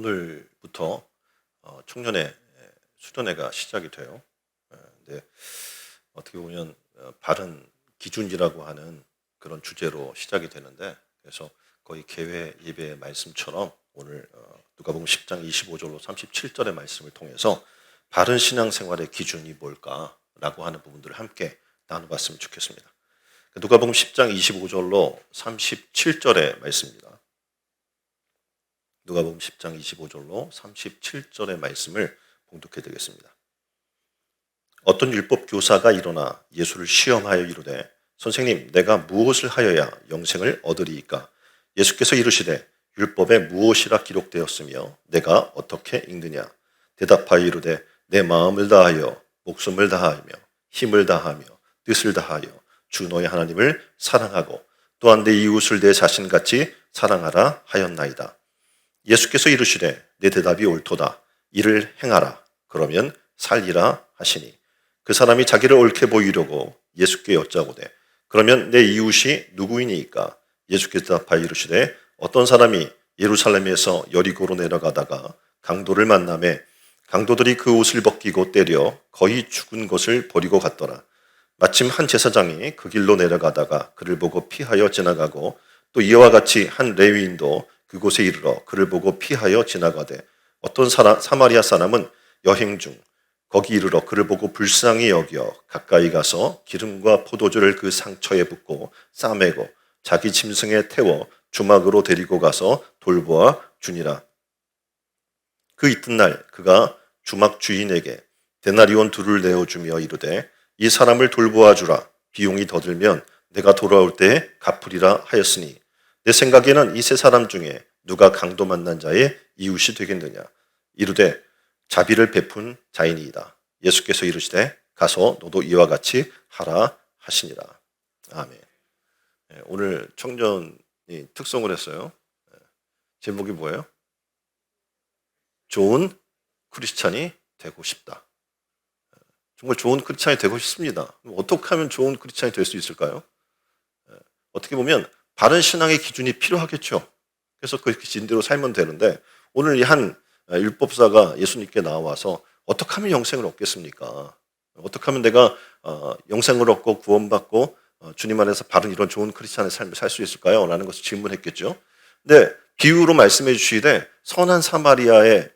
오늘부터 청년회 수련회가 시작이 돼요. 근데 어떻게 보면 바른 기준이라고 하는 그런 주제로 시작이 되는데, 그래서 거의 개회 예배의 말씀처럼 오늘 누가복음 10장 25절로 37절의 말씀을 통해서 바른 신앙생활의 기준이 뭘까라고 하는 부분들을 함께 나눠봤으면 좋겠습니다. 누가복음 10장 25절로 37절의 말씀입니다. 누가복음 10장 25절로 37절의 말씀을 봉독해 드리겠습니다. 어떤 율법 교사가 일어나 예수를 시험하여 이르되, 선생님, 내가 무엇을 하여야 영생을 얻으리이까? 예수께서 이르시되, 율법에 무엇이라 기록되었으며 내가 어떻게 읽느냐? 대답하여 이르되, 내 마음을 다하여 목숨을 다하며 힘을 다하며 뜻을 다하여 주 너의 하나님을 사랑하고 또한 내 이웃을 내 자신같이 사랑하라 하였나이다. 예수께서 이르시되, 내 대답이 옳도다. 이를 행하라. 그러면 살리라 하시니, 그 사람이 자기를 옳게 보이려고 예수께 여짜오되, 그러면 내 이웃이 누구이니까? 예수께서 대답하여 이르시되, 어떤 사람이 예루살렘에서 여리고로 내려가다가 강도를 만나매 강도들이 그 옷을 벗기고 때려 거의 죽은 것을 버리고 갔더라. 마침 한 제사장이 그 길로 내려가다가 그를 보고 피하여 지나가고, 또 이와 같이 한 레위인도 그곳에 이르러 그를 보고 피하여 지나가되, 어떤 사마리아 사람은 여행 중 거기 이르러 그를 보고 불쌍히 여겨 가까이 가서 기름과 포도주를 그 상처에 붓고 싸매고 자기 짐승에 태워 주막으로 데리고 가서 돌보아 주니라. 그 이튿날 그가 주막 주인에게 데나리온 2를 내어주며 이르되, 이 사람을 돌보아 주라. 비용이 더 들면 내가 돌아올 때에 갚으리라 하였으니, 내 생각에는 이 세 사람 중에 누가 강도 만난 자의 이웃이 되겠느냐? 이르되, 자비를 베푼 자이니이다. 예수께서 이르시되, 가서 너도 이와 같이 하라 하시니라. 아멘. 오늘 청년이 특송을 했어요. 제목이 뭐예요? 좋은 크리스찬이 되고 싶다. 정말 좋은 크리스찬이 되고 싶습니다. 어떻게 하면 좋은 크리스찬이 될 수 있을까요? 어떻게 보면 바른 신앙의 기준이 필요하겠죠. 그래서 그 기준대로 살면 되는데, 오늘 이 한 율법사가 예수님께 나와서 어떻게 하면 영생을 얻겠습니까? 어떻게 하면 내가 영생을 얻고 구원받고 주님 안에서 바른 이런 좋은 크리스찬의 삶을 살 수 있을까요? 라는 것을 질문했겠죠. 근데 비유로 말씀해 주시되, 선한 사마리아의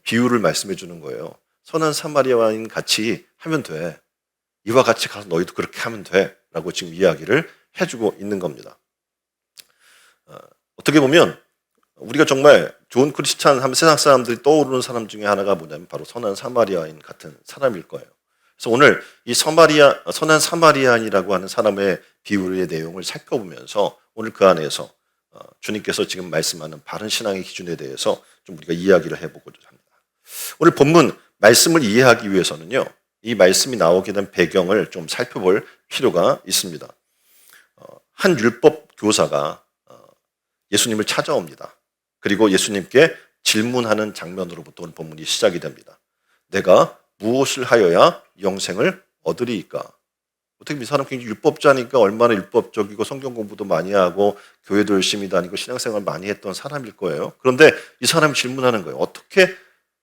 비유를 말씀해 주는 거예요. 선한 사마리아인 같이 하면 돼. 이와 같이 가서 너희도 그렇게 하면 돼. 라고 지금 이야기를 해주고 있는 겁니다. 어떻게 보면 우리가 정말 좋은 크리스찬 하면 세상 사람들이 떠오르는 사람 중에 하나가 뭐냐면 바로 선한 사마리아인 같은 사람일 거예요. 그래서 오늘 이 선한 사마리아인이라고 하는 사람의 비유의 내용을 살펴보면서 오늘 그 안에서 주님께서 지금 말씀하는 바른 신앙의 기준에 대해서 좀 우리가 이야기를 해보고자 합니다. 오늘 본문 말씀을 이해하기 위해서는요, 이 말씀이 나오게 된 배경을 좀 살펴볼 필요가 있습니다. 한 율법 교사가 예수님을 찾아옵니다. 그리고 예수님께 질문하는 장면으로부터 오늘 본문이 시작이 됩니다. 내가 무엇을 하여야 영생을 얻으리이까? 어떻게 이 사람 굉장히 율법자니까 얼마나 율법적이고 성경 공부도 많이 하고 교회도 열심히 다니고 신앙생활 많이 했던 사람일 거예요. 그런데 이 사람이 질문하는 거예요. 어떻게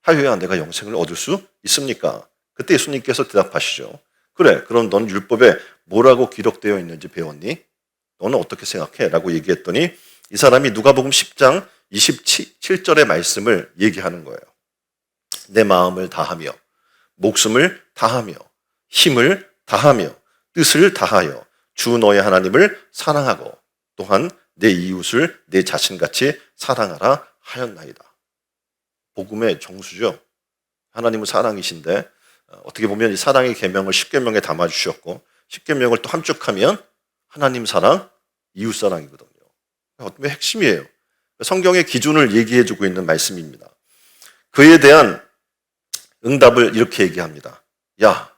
하여야 내가 영생을 얻을 수 있습니까? 그때 예수님께서 대답하시죠. 그래, 그럼 넌 율법에 뭐라고 기록되어 있는지 배웠니? 너는 어떻게 생각해? 라고 얘기했더니 이 사람이 누가복음 10장 27절의 말씀을 얘기하는 거예요. 내 마음을 다하며 목숨을 다하며 힘을 다하며 뜻을 다하여 주 너의 하나님을 사랑하고 또한 내 이웃을 내 자신같이 사랑하라 하였나이다. 복음의 정수죠. 하나님은 사랑이신데 어떻게 보면 이 사랑의 계명을 10계명에 담아주셨고 10계명을 또 함축하면 하나님 사랑, 이웃 사랑이거든요. 어떤 핵심이에요. 성경의 기준을 얘기해주고 있는 말씀입니다. 그에 대한 응답을 이렇게 얘기합니다. 야,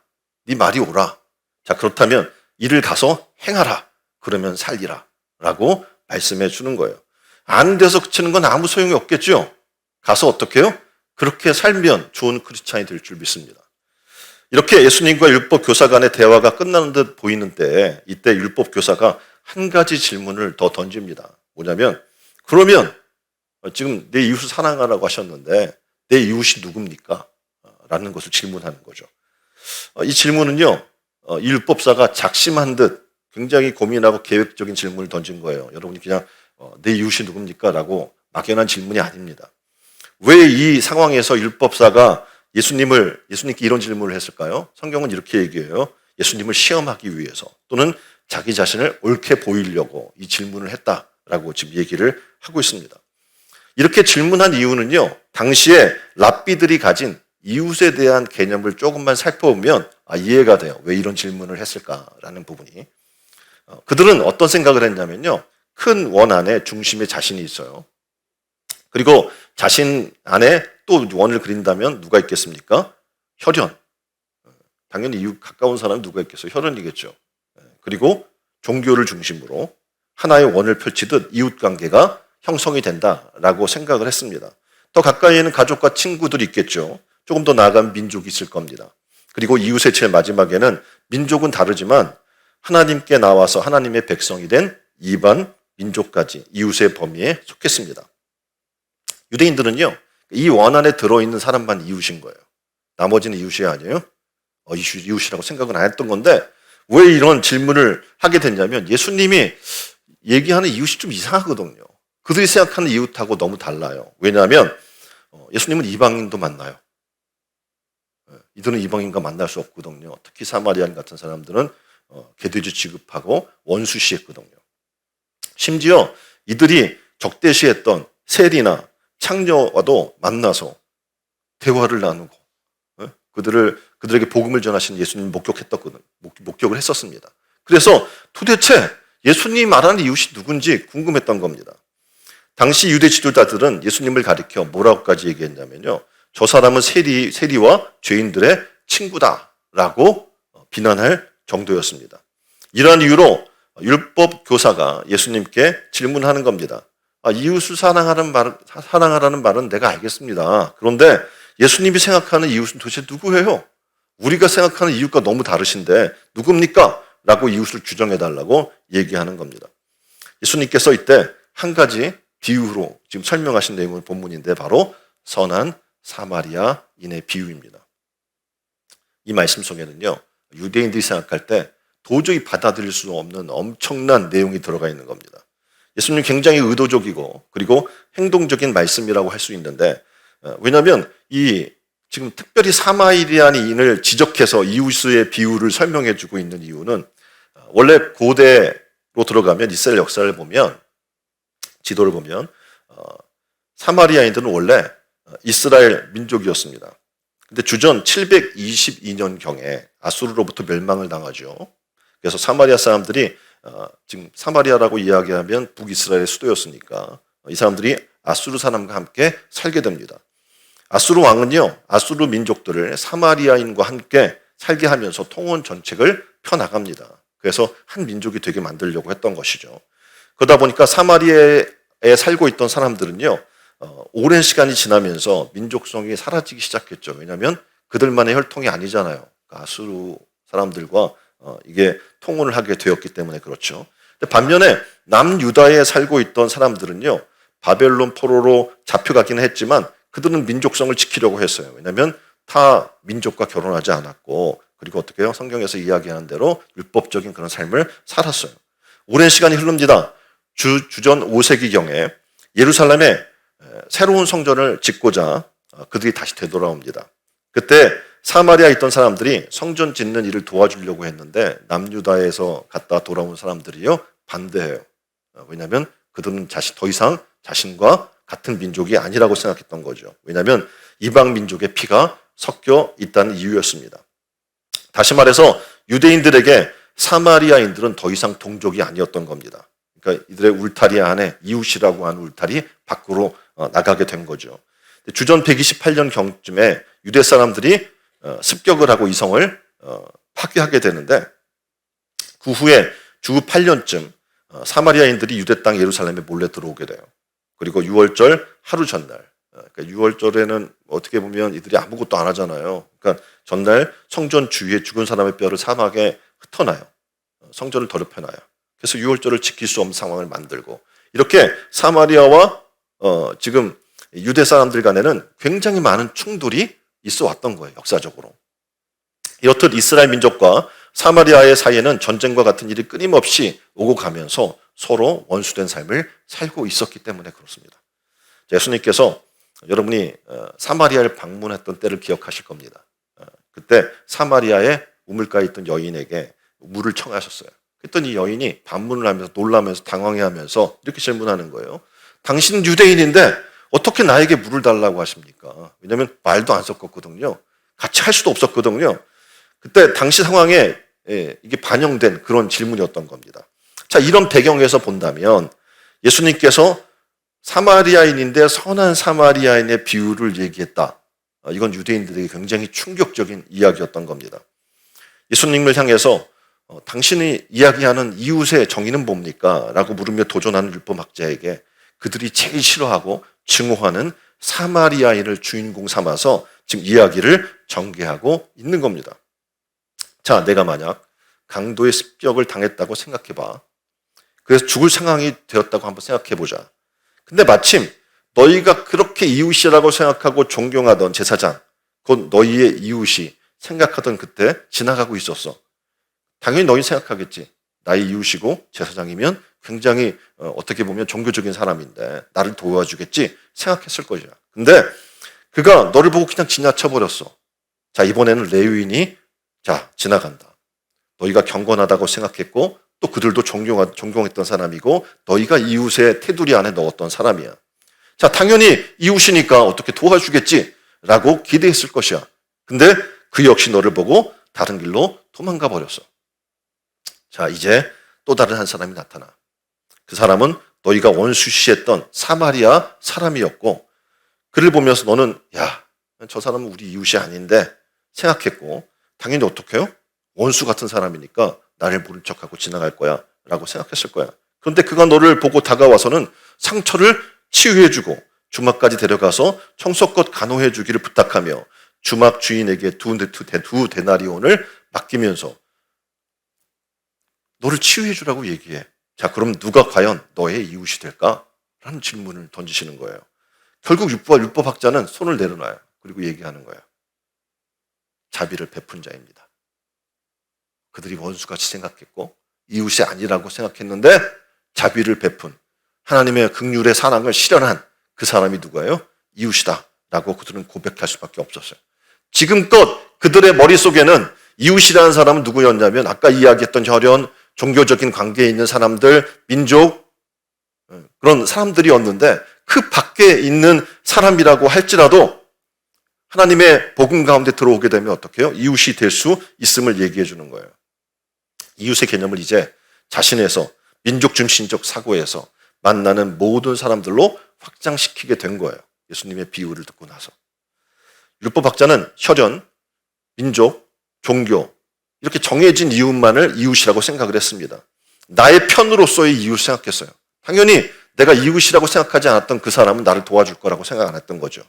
네 말이 옳아. 자, 그렇다면 이를 가서 행하라. 그러면 살리라. 라고 말씀해 주는 거예요. 안 돼서 그치는 건 아무 소용이 없겠죠. 가서 어떻게 해요? 그렇게 살면 좋은 크리스찬이 될 줄 믿습니다. 이렇게 예수님과 율법 교사 간의 대화가 끝나는 듯 보이는 때에 이때 율법 교사가 한 가지 질문을 더 던집니다. 뭐냐면, 그러면 지금 내 이웃을 사랑하라고 하셨는데 내 이웃이 누굽니까? 라는 것을 질문하는 거죠. 이 질문은요, 이 율법사가 작심한 듯 굉장히 고민하고 계획적인 질문을 던진 거예요. 여러분이 그냥 내 이웃이 누굽니까? 라고 막연한 질문이 아닙니다. 왜 이 상황에서 율법사가 예수님께 이런 질문을 했을까요? 성경은 이렇게 얘기해요. 예수님을 시험하기 위해서 또는 자기 자신을 옳게 보이려고 이 질문을 했다라고 지금 얘기를 하고 있습니다. 이렇게 질문한 이유는요, 당시에 랍비들이 가진 이웃에 대한 개념을 조금만 살펴보면 이해가 돼요. 왜 이런 질문을 했을까라는 부분이. 그들은 어떤 생각을 했냐면요, 큰 원 안에 중심에 자신이 있어요. 그리고 자신 안에 또 원을 그린다면 누가 있겠습니까? 혈연. 당연히 이웃 가까운 사람은 누가 있겠어요? 혈연이겠죠. 그리고 종교를 중심으로 하나의 원을 펼치듯 이웃 관계가 형성이 된다라고 생각을 했습니다. 더 가까이에는 가족과 친구들이 있겠죠. 조금 더 나아간 민족이 있을 겁니다. 그리고 이웃의 제일 마지막에는 민족은 다르지만 하나님께 나와서 하나님의 백성이 된 이반 민족까지 이웃의 범위에 속했습니다. 유대인들은요, 이 원 안에 들어있는 사람만 이웃인 거예요. 나머지는 이웃이 아니에요. 이웃이라고 생각은 안 했던 건데 왜 이런 질문을 하게 됐냐면 예수님이 얘기하는 이웃이 좀 이상하거든요. 그들이 생각하는 이웃하고 너무 달라요. 왜냐하면 예수님은 이방인도 만나요. 이들은 이방인과 만날 수 없거든요. 특히 사마리아인 같은 사람들은 개돼지 취급하고 원수시했거든요. 심지어 이들이 적대시했던 세리나 창녀와도 만나서 대화를 나누고 그들에게 복음을 전하신 예수님 목격을 했었습니다. 그래서 도대체 예수님이 말하는 이웃이 누군지 궁금했던 겁니다. 당시 유대 지도자들은 예수님을 가리켜 뭐라고까지 얘기했냐면요, 저 사람은 세리와 죄인들의 친구다라고 비난할 정도였습니다. 이러한 이유로 율법 교사가 예수님께 질문하는 겁니다. 이웃을 사랑하라는 말은 내가 알겠습니다. 그런데 예수님이 생각하는 이웃은 도대체 누구예요? 우리가 생각하는 이웃과 너무 다르신데 누굽니까? 라고 이웃을 규정해달라고 얘기하는 겁니다. 예수님께서 이때 한 가지 비유로 지금 설명하신 내용은 본문인데 바로 선한 사마리아인의 비유입니다. 이 말씀 속에는요, 유대인들이 생각할 때 도저히 받아들일 수 없는 엄청난 내용이 들어가 있는 겁니다. 예수님 굉장히 의도적이고 그리고 행동적인 말씀이라고 할 수 있는데 왜냐하면 지금 특별히 사마리아인을 지적해서 이웃의 비유를 설명해 주고 있는 이유는 원래 고대로 들어가면 이스라엘 역사를 보면 지도를 보면 사마리아인들은 원래 이스라엘 민족이었습니다. 근데 주전 722년경에 아수르로부터 멸망을 당하죠. 그래서 사마리아 사람들이 지금 사마리아라고 이야기하면 북이스라엘의 수도였으니까 이 사람들이 아수르 사람과 함께 살게 됩니다. 아수르 왕은요, 아수르 민족들을 사마리아인과 함께 살게 하면서 통원 정책을 펴나갑니다. 그래서 한 민족이 되게 만들려고 했던 것이죠. 그러다 보니까 사마리아에 살고 있던 사람들은요, 오랜 시간이 지나면서 민족성이 사라지기 시작했죠. 왜냐하면 그들만의 혈통이 아니잖아요. 아수르 사람들과 이게 통혼을 하게 되었기 때문에 그렇죠. 반면에 남유다에 살고 있던 사람들은요, 바벨론 포로로 잡혀가기는 했지만 그들은 민족성을 지키려고 했어요. 왜냐하면 타 민족과 결혼하지 않았고 그리고 어떻게 해요? 성경에서 이야기하는 대로 율법적인 그런 삶을 살았어요. 오랜 시간이 흐릅니다. 주전 5세기경에 예루살렘에 새로운 성전을 짓고자 그들이 다시 되돌아옵니다. 그때 사마리아에 있던 사람들이 성전 짓는 일을 도와주려고 했는데 남유다에서 갔다 돌아온 사람들이요, 반대해요. 왜냐하면 그들은 더 이상 자신과 같은 민족이 아니라고 생각했던 거죠. 왜냐하면 이방 민족의 피가 섞여 있다는 이유였습니다. 다시 말해서 유대인들에게 사마리아인들은 더 이상 동족이 아니었던 겁니다. 그러니까 이들의 울타리 안에 이웃이라고 하는 울타리 밖으로 나가게 된 거죠. 주전 128년경쯤에 유대 사람들이 습격을 하고 이 성을 파괴하게 되는데 그 후에 주 8년쯤 사마리아인들이 유대 땅 예루살렘에 몰래 들어오게 돼요. 그리고 6월절 하루 전날, 그러니까 6월절에는 어떻게 보면 이들이 아무것도 안 하잖아요. 그러니까 전날 성전 주위에 죽은 사람의 뼈를 사막에 흩어놔요. 성전을 더럽혀놔요. 그래서 6월절을 지킬 수 없는 상황을 만들고 이렇게 사마리아와 지금 유대 사람들 간에는 굉장히 많은 충돌이 있어 왔던 거예요, 역사적으로. 이렇듯 이스라엘 민족과 사마리아의 사이에는 전쟁과 같은 일이 끊임없이 오고 가면서 서로 원수된 삶을 살고 있었기 때문에 그렇습니다. 예수님께서 여러분이 사마리아를 방문했던 때를 기억하실 겁니다. 그때 사마리아의 우물가에 있던 여인에게 물을 청하셨어요. 그랬더니 여인이 반문을 하면서 놀라면서 당황해하면서 이렇게 질문하는 거예요. 당신은 유대인인데 어떻게 나에게 물을 달라고 하십니까? 왜냐하면 말도 안 섞었거든요. 같이 할 수도 없었거든요. 그때 당시 상황에 이게 반영된 그런 질문이었던 겁니다. 자, 이런 배경에서 본다면 예수님께서 사마리아인인데 선한 사마리아인의 비유를 얘기했다. 이건 유대인들에게 굉장히 충격적인 이야기였던 겁니다. 예수님을 향해서 당신이 이야기하는 이웃의 정의는 뭡니까? 라고 물으며 도전하는 율법학자에게 그들이 제일 싫어하고 증오하는 사마리아인을 주인공 삼아서 지금 이야기를 전개하고 있는 겁니다. 자, 내가 만약 강도의 습격을 당했다고 생각해봐. 그래서 죽을 상황이 되었다고 한번 생각해보자. 근데 마침 너희가 그렇게 이웃이라고 생각하고 존경하던 제사장, 곧 너희의 이웃이 생각하던 그때 지나가고 있었어. 당연히 너희 생각하겠지. 나의 이웃이고 제사장이면 굉장히 어떻게 보면 종교적인 사람인데 나를 도와주겠지 생각했을 것이야. 근데 그가 너를 보고 그냥 지나쳐버렸어. 자, 이번에는 레위인이 자, 지나간다. 너희가 경건하다고 생각했고 또 그들도 존경했던 사람이고 너희가 이웃의 테두리 안에 넣었던 사람이야. 자, 당연히 이웃이니까 어떻게 도와주겠지 라고 기대했을 것이야. 근데 그 역시 너를 보고 다른 길로 도망가 버렸어. 자, 이제 또 다른 한 사람이 나타나. 그 사람은 너희가 원수시했던 사마리아 사람이었고 그를 보면서 너는 야, 저 사람은 우리 이웃이 아닌데 생각했고 당연히 어떻게 해요? 원수 같은 사람이니까 나를 모른 척하고 지나갈 거야 라고 생각했을 거야. 그런데 그가 너를 보고 다가와서는 상처를 치유해주고 주막까지 데려가서 청소껏 간호해 주기를 부탁하며 주막 주인에게 두 데나리온을 맡기면서 너를 치유해 주라고 얘기해. 자, 그럼 누가 과연 너의 이웃이 될까? 라는 질문을 던지시는 거예요. 결국 율법학자는 손을 내려놔요. 그리고 얘기하는 거예요. 자비를 베푼 자입니다. 그들이 원수같이 생각했고 이웃이 아니라고 생각했는데 자비를 베푼 하나님의 긍휼의 사랑을 실현한 그 사람이 누구예요? 이웃이다 라고 그들은 고백할 수밖에 없었어요. 지금껏 그들의 머릿속에는 이웃이라는 사람은 누구였냐면 아까 이야기했던 혈연, 종교적인 관계에 있는 사람들, 민족 그런 사람들이었는데 그 밖에 있는 사람이라고 할지라도 하나님의 복음 가운데 들어오게 되면 어떻게 해요? 이웃이 될 수 있음을 얘기해 주는 거예요. 이웃의 개념을 이제 자신에서 민족 중심적 사고에서 만나는 모든 사람들로 확장시키게 된 거예요. 예수님의 비유를 듣고 나서. 율법학자는 혈연, 민족, 종교 이렇게 정해진 이웃만을 이웃이라고 생각을 했습니다. 나의 편으로서의 이웃 생각했어요. 당연히 내가 이웃이라고 생각하지 않았던 그 사람은 나를 도와줄 거라고 생각 안 했던 거죠.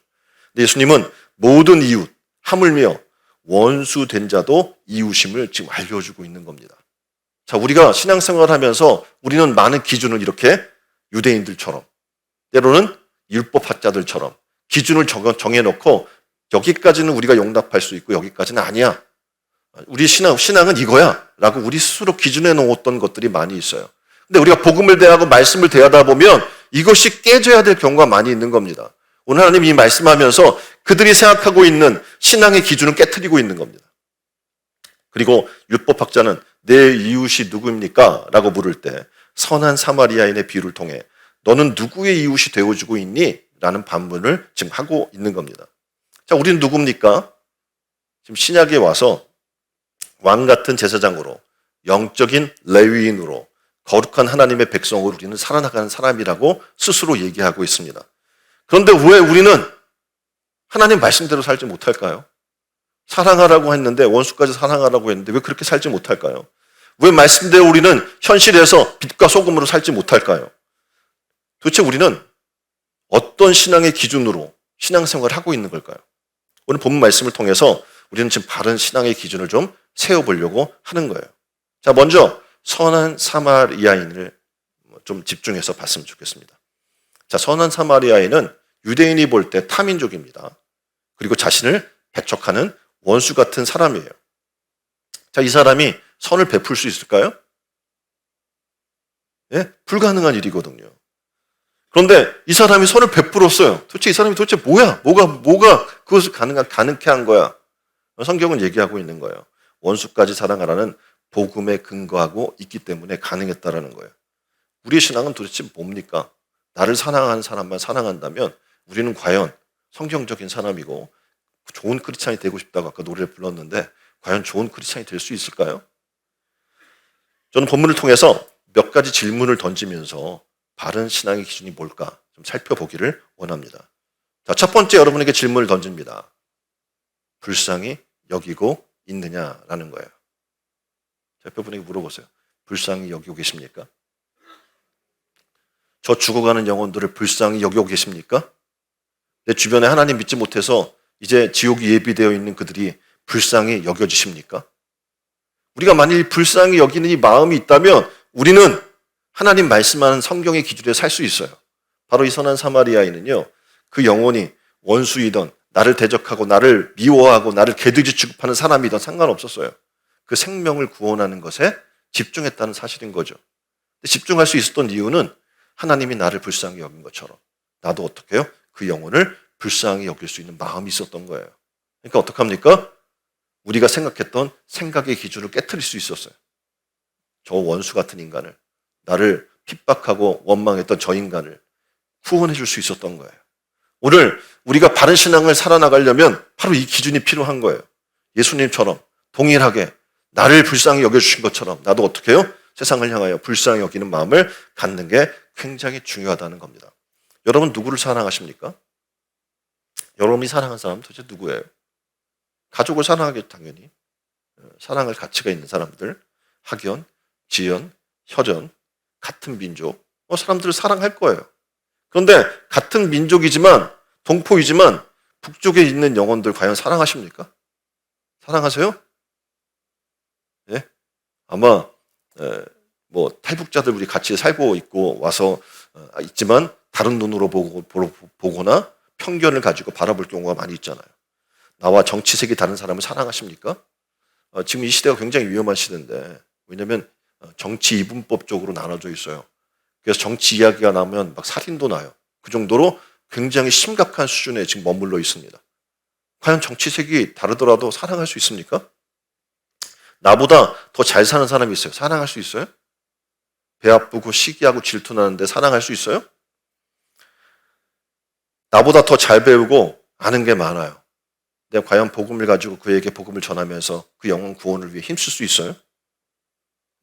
근데 예수님은 모든 이웃, 하물며 원수된 자도 이웃임을 지금 알려주고 있는 겁니다. 자, 우리가 신앙생활을 하면서 우리는 많은 기준을 이렇게 유대인들처럼 때로는 율법학자들처럼 기준을 정해놓고 여기까지는 우리가 용납할 수 있고 여기까지는 아니야. 우리 신앙은 이거야 라고 우리 스스로 기준해 놓았던 것들이 많이 있어요. 근데 우리가 복음을 대하고 말씀을 대하다 보면 이것이 깨져야 될 경우가 많이 있는 겁니다. 오늘 하나님이 말씀하면서 그들이 생각하고 있는 신앙의 기준을 깨트리고 있는 겁니다. 그리고 율법학자는 내 이웃이 누구입니까? 라고 물을 때 선한 사마리아인의 비유를 통해 너는 누구의 이웃이 되어주고 있니? 라는 반문을 지금 하고 있는 겁니다. 자, 우리는 누굽니까? 지금 신약에 와서 왕 같은 제사장으로 영적인 레위인으로 거룩한 하나님의 백성으로 우리는 살아나가는 사람이라고 스스로 얘기하고 있습니다. 그런데 왜 우리는 하나님 말씀대로 살지 못할까요? 사랑하라고 했는데 원수까지 사랑하라고 했는데 왜 그렇게 살지 못할까요? 왜 말씀대로 우리는 현실에서 빛과 소금으로 살지 못할까요? 도대체 우리는 어떤 신앙의 기준으로 신앙생활을 하고 있는 걸까요? 오늘 본문 말씀을 통해서 우리는 지금 바른 신앙의 기준을 좀 세워보려고 하는 거예요. 자, 먼저 선한 사마리아인을 좀 집중해서 봤으면 좋겠습니다. 자, 선한 사마리아인은 유대인이 볼 때 타민족입니다. 그리고 자신을 배척하는 원수 같은 사람이에요. 자, 이 사람이 선을 베풀 수 있을까요? 예? 불가능한 일이거든요. 그런데 이 사람이 선을 베풀었어요. 도대체 이 사람이 도대체 뭐야? 뭐가 그것을 가능케 한 거야? 성경은 얘기하고 있는 거예요. 원수까지 사랑하라는 복음에 근거하고 있기 때문에 가능했다라는 거예요. 우리의 신앙은 도대체 뭡니까? 나를 사랑하는 사람만 사랑한다면 우리는 과연 성경적인 사람이고 좋은 크리스찬이 되고 싶다고 아까 노래를 불렀는데 과연 좋은 크리스찬이 될 수 있을까요? 저는 본문을 통해서 몇 가지 질문을 던지면서 바른 신앙의 기준이 뭘까 좀 살펴보기를 원합니다. 자, 첫 번째 여러분에게 질문을 던집니다. 불쌍히 여기고 있느냐라는 거예요. 옆에 분에게 물어보세요. 불쌍히 여기고 계십니까? 저 죽어가는 영혼들을 불쌍히 여기고 계십니까? 내 주변에 하나님 믿지 못해서 이제 지옥이 예비되어 있는 그들이 불쌍히 여겨지십니까? 우리가 만일 불쌍히 여기는 이 마음이 있다면 우리는 하나님 말씀하는 성경의 기준에 살 수 있어요. 바로 이 선한 사마리아인은요, 그 영혼이 원수이던 나를 대적하고 나를 미워하고 나를 개돼지 취급하는 사람이든 상관없었어요. 그 생명을 구원하는 것에 집중했다는 사실인 거죠. 집중할 수 있었던 이유는 하나님이 나를 불쌍히 여긴 것처럼 나도 어떻게 해요? 그 영혼을 불쌍히 여길 수 있는 마음이 있었던 거예요. 그러니까 어떡합니까? 우리가 생각했던 생각의 기준을 깨트릴 수 있었어요. 저 원수 같은 인간을, 나를 핍박하고 원망했던 저 인간을 구원해 줄 수 있었던 거예요. 오늘 우리가 바른 신앙을 살아나가려면 바로 이 기준이 필요한 거예요. 예수님처럼 동일하게 나를 불쌍히 여겨주신 것처럼 나도 어떻게 해요? 세상을 향하여 불쌍히 여기는 마음을 갖는 게 굉장히 중요하다는 겁니다. 여러분 누구를 사랑하십니까? 여러분이 사랑하는 사람은 도대체 누구예요? 가족을 사랑하겠죠, 당연히. 사랑할 가치가 있는 사람들, 학연, 지연, 혈연, 같은 민족, 사람들을 사랑할 거예요. 그런데 같은 민족이지만, 동포이지만 북쪽에 있는 영혼들 과연 사랑하십니까? 사랑하세요? 예? 아마 탈북자들 우리 같이 살고 있고 와서 있지만 다른 눈으로 보거나 편견을 가지고 바라볼 경우가 많이 있잖아요. 나와 정치색이 다른 사람을 사랑하십니까? 지금 이 시대가 굉장히 위험한 시대인데 왜냐하면 정치 이분법적으로 나눠져 있어요. 그래서 정치 이야기가 나면 막 살인도 나요. 그 정도로 굉장히 심각한 수준에 지금 머물러 있습니다. 과연 정치색이 다르더라도 사랑할 수 있습니까? 나보다 더 잘 사는 사람이 있어요. 사랑할 수 있어요? 배 아프고 시기하고 질투나는데 사랑할 수 있어요? 나보다 더 잘 배우고 아는 게 많아요. 내가 과연 복음을 가지고 그에게 복음을 전하면서 그 영혼 구원을 위해 힘쓸 수 있어요?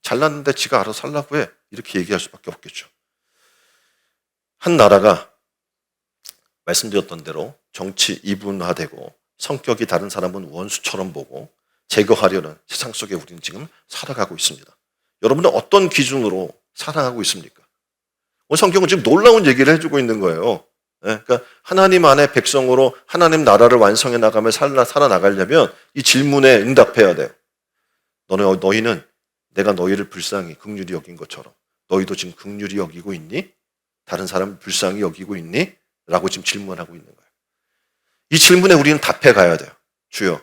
잘났는데 지가 알아서 살라고 해. 이렇게 얘기할 수밖에 없겠죠. 한 나라가 말씀드렸던 대로 정치 이분화되고 성격이 다른 사람은 원수처럼 보고 제거하려는 세상 속에 우리는 지금 살아가고 있습니다. 여러분은 어떤 기준으로 사랑하고 있습니까? 오늘 성경은 지금 놀라운 얘기를 해주고 있는 거예요. 그러니까 하나님 안에 백성으로 하나님 나라를 완성해 나가며 살아나가려면 이 질문에 응답해야 돼요. 너희는 내가 너희를 불쌍히 긍휼히 여긴 것처럼 너희도 지금 긍휼히 여기고 있니? 다른 사람을 불쌍히 여기고 있니? 라고 지금 질문하고 있는 거예요. 이 질문에 우리는 답해 가야 돼요. 주여,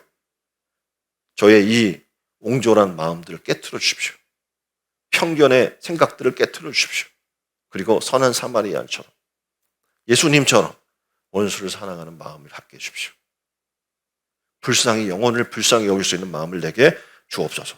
저의 이 옹졸한 마음들을 깨트려 주십시오. 편견의 생각들을 깨트려 주십시오. 그리고 선한 사마리아인처럼 예수님처럼 원수를 사랑하는 마음을 갖게 해주십시오. 영혼을 불쌍히 여길 수 있는 마음을 내게 주옵소서.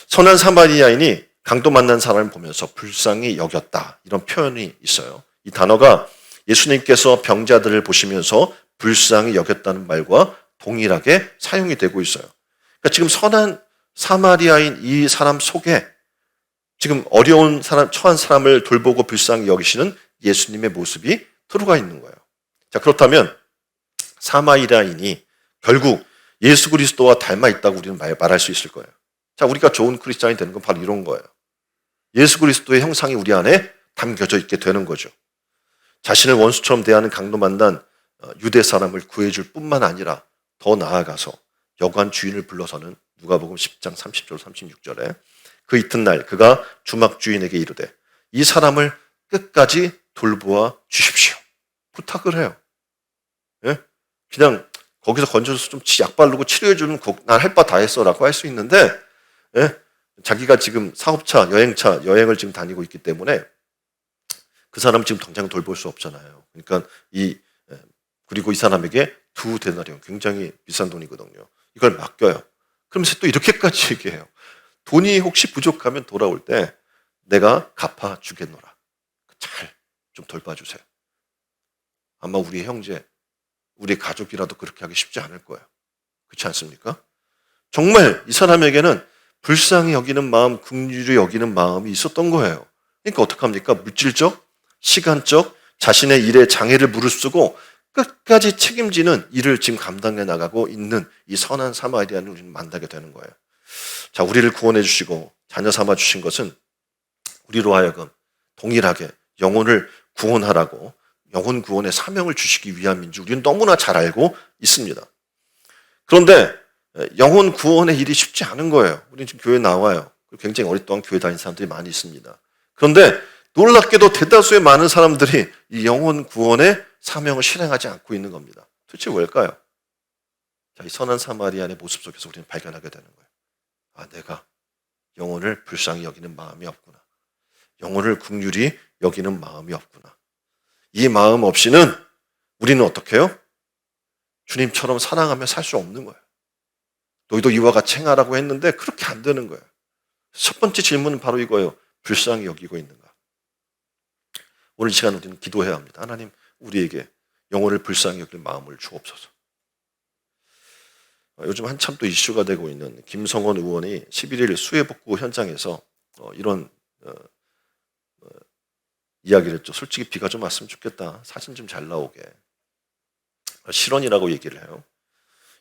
선한 사마리아인이 강도 만난 사람을 보면서 불쌍히 여겼다. 이런 표현이 있어요. 이 단어가 예수님께서 병자들을 보시면서 불쌍히 여겼다는 말과 동일하게 사용이 되고 있어요. 그러니까 지금 선한 사마리아인 이 사람 속에 지금 어려운 사람, 처한 사람을 돌보고 불쌍히 여기시는 예수님의 모습이 들어가 있는 거예요. 자, 그렇다면 사마리아인이 결국 예수 그리스도와 닮아 있다고 우리는 말할 수 있을 거예요. 자, 우리가 좋은 크리스찬이 되는 건 바로 이런 거예요. 예수 그리스도의 형상이 우리 안에 담겨져 있게 되는 거죠. 자신을 원수처럼 대하는 강도 만난 유대 사람을 구해줄 뿐만 아니라 더 나아가서 여관 주인을 불러서는 누가복음 10장 30절 36절에 그 이튿날 그가 주막 주인에게 이르되 이 사람을 끝까지 돌보아 주십시오. 부탁을 해요. 예? 그냥 거기서 건져서 좀 약 바르고 치료해주는 난 할 바 다 했어라고 할 수 있는데, 예? 자기가 지금 사업차, 여행차, 여행을 지금 다니고 있기 때문에 그 사람 지금 당장 돌볼 수 없잖아요. 그러니까 그리고 이 사람에게 2데나리온, 굉장히 비싼 돈이거든요. 이걸 맡겨요. 그러면서 또 이렇게까지 얘기해요. 돈이 혹시 부족하면 돌아올 때 내가 갚아주겠노라. 잘 좀 돌봐주세요. 아마 우리 형제, 우리 가족이라도 그렇게 하기 쉽지 않을 거예요. 그렇지 않습니까? 정말 이 사람에게는 불쌍히 여기는 마음, 긍휼히 여기는 마음이 있었던 거예요. 그러니까 어떡합니까? 물질적, 시간적, 자신의 일에 장애를 무릅쓰고 끝까지 책임지는 일을 지금 감당해 나가고 있는 이 선한 사마리아를 우리는 만나게 되는 거예요. 자, 우리를 구원해 주시고 자녀 삼아 주신 것은 우리로 하여금 동일하게 영혼을 구원하라고 영혼 구원의 사명을 주시기 위함인지 우리는 너무나 잘 알고 있습니다. 그런데 영혼 구원의 일이 쉽지 않은 거예요. 우리는 지금 교회 나와요. 굉장히 오랫동안 교회 다닌 사람들이 많이 있습니다. 그런데 놀랍게도 대다수의 많은 사람들이 이 영혼 구원의 사명을 실행하지 않고 있는 겁니다. 도대체 왜일까요? 자, 이 선한 사마리아의 모습 속에서 우리는 발견하게 되는 거예요. 아, 내가 영혼을 불쌍히 여기는 마음이 없구나. 영혼을 긍휼히 여기는 마음이 없구나. 이 마음 없이는 우리는 어떻게 해요? 주님처럼 사랑하며 살 수 없는 거예요. 너희도 이와 같이 행하라고 했는데 그렇게 안 되는 거예요. 첫 번째 질문은 바로 이거예요. 불쌍히 여기고 있는가? 오늘 이 시간 우리는 기도해야 합니다. 하나님, 우리에게 영혼을 불쌍히 여길 마음을 주옵소서. 요즘 한참 또 이슈가 되고 있는 김성원 의원이 11일 수해복구 현장에서 이런 이야기를 했죠. 솔직히 비가 좀 왔으면 좋겠다. 사진 좀 잘 나오게. 실언이라고 얘기를 해요.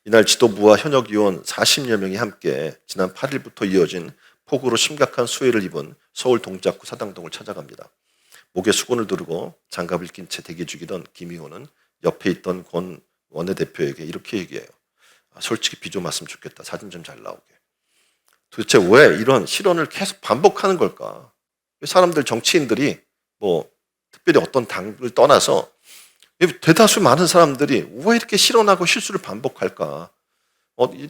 이날 지도부와 현역 의원 40여 명이 함께 지난 8일부터 이어진 폭우로 심각한 수해를 입은 서울 동작구 사당동을 찾아갑니다. 목에 수건을 두르고 장갑을 낀 채 대기 중이던 김 의원은 옆에 있던 권 원내대표에게 이렇게 얘기해요. 솔직히 비 좀 왔으면 좋겠다. 사진 좀 잘 나오게. 도대체 왜 이런 실언을 계속 반복하는 걸까? 사람들, 정치인들이 뭐 특별히 어떤 당을 떠나서 대다수 많은 사람들이 왜 이렇게 실언하고 실수를 반복할까?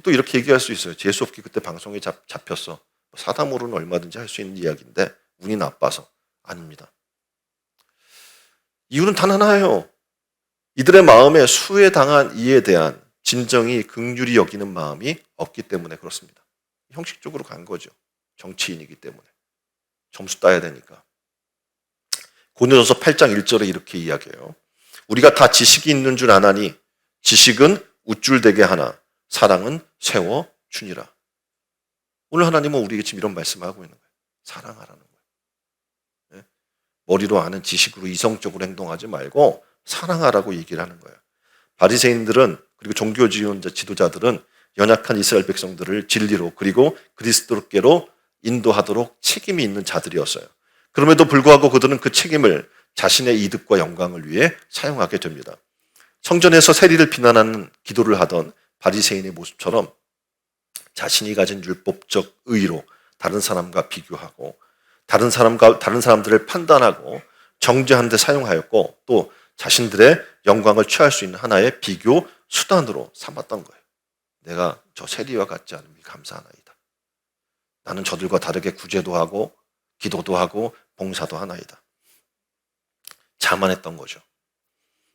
또 이렇게 얘기할 수 있어요. 재수없게 그때 방송에 잡혔어. 사담으로는 얼마든지 할 수 있는 이야기인데 운이 나빠서. 아닙니다. 이유는 단 하나예요. 이들의 마음에 수해당한 이에 대한 진정이 긍휼히 여기는 마음이 없기 때문에 그렇습니다. 형식적으로 간 거죠. 정치인이기 때문에. 점수 따야 되니까. 고린도전서 8장 1절에 이렇게 이야기해요. 우리가 다 지식이 있는 줄 아나니 지식은 우쭐대게 하나 사랑은 세워주니라. 오늘 하나님은 우리에게 지금 이런 말씀을 하고 있는 거예요. 사랑하라는 거예요. 머리로 아는 지식으로 이성적으로 행동하지 말고 사랑하라고 얘기를 하는 거예요. 바리새인들은 그리고 종교 지도자들은 연약한 이스라엘 백성들을 진리로 그리고 그리스도께로 인도하도록 책임이 있는 자들이었어요. 그럼에도 불구하고 그들은 그 책임을 자신의 이득과 영광을 위해 사용하게 됩니다. 성전에서 세리를 비난하는 기도를 하던 바리새인의 모습처럼 자신이 가진 율법적 의의로 다른 사람과 비교하고 다른 사람들을 판단하고 정죄하는 데 사용하였고 또 자신들의 영광을 취할 수 있는 하나의 비교 수단으로 삼았던 거예요. 내가 저 세리와 같지 않음이 감사하나이다. 나는 저들과 다르게 구제도 하고 기도도 하고 봉사도 하나이다. 자만했던 거죠.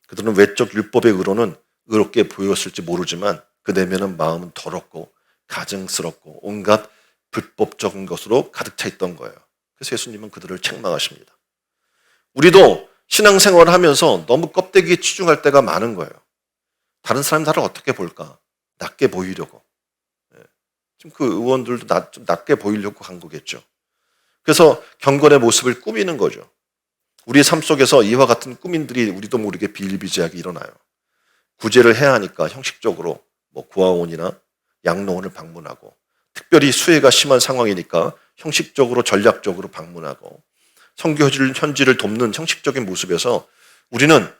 그들은 외적 율법의 의로는 의롭게 보였을지 모르지만 그 내면은 마음은 더럽고 가증스럽고 온갖 불법적인 것으로 가득 차 있던 거예요. 그래서 예수님은 그들을 책망하십니다. 우리도 신앙생활을 하면서 너무 껍데기에 치중할 때가 많은 거예요. 다른 사람이 나를 어떻게 볼까? 낮게 보이려고. 지금 그 의원들도 좀 낮게 보이려고 한 거겠죠. 그래서 경건의 모습을 꾸미는 거죠. 우리의 삶 속에서 이와 같은 꾸민들이 우리도 모르게 비일비재하게 일어나요. 구제를 해야 하니까 형식적으로 구화원이나 양로원을 방문하고 특별히 수해가 심한 상황이니까 형식적으로 전략적으로 방문하고 선교 현지를 돕는 형식적인 모습에서 우리는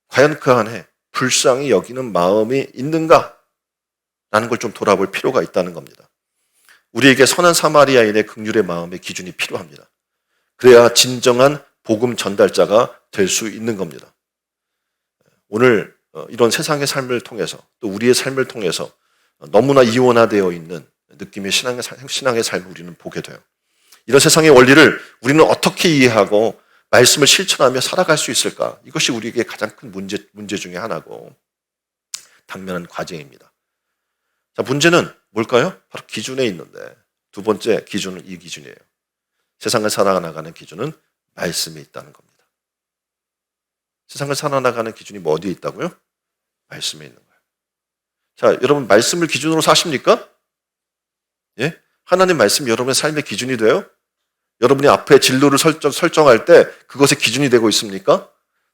과연 그 안에 불쌍히 여기는 마음이 있는가? 라는 걸 좀 돌아볼 필요가 있다는 겁니다. 우리에게 선한 사마리아인의 긍휼의 마음의 기준이 필요합니다. 그래야 진정한 복음 전달자가 될 수 있는 겁니다. 오늘 이런 세상의 삶을 통해서 또 우리의 삶을 통해서 너무나 이원화되어 있는 느낌의 신앙의 삶을 우리는 보게 돼요. 이런 세상의 원리를 우리는 어떻게 이해하고 말씀을 실천하며 살아갈 수 있을까? 이것이 우리에게 가장 큰 문제 중에 하나고 당면한 과제입니다. 자, 문제는 뭘까요? 바로 기준에 있는데 두 번째 기준은 이 기준이에요. 세상을 살아나가는 기준은 말씀에 있다는 겁니다. 세상을 살아나가는 기준이 뭐 어디에 있다고요? 말씀에 있는 거예요. 자, 여러분 말씀을 기준으로 사십니까? 예? 하나님 말씀이 여러분의 삶의 기준이 돼요? 여러분이 앞에 진로를 설정할 때 그것의 기준이 되고 있습니까?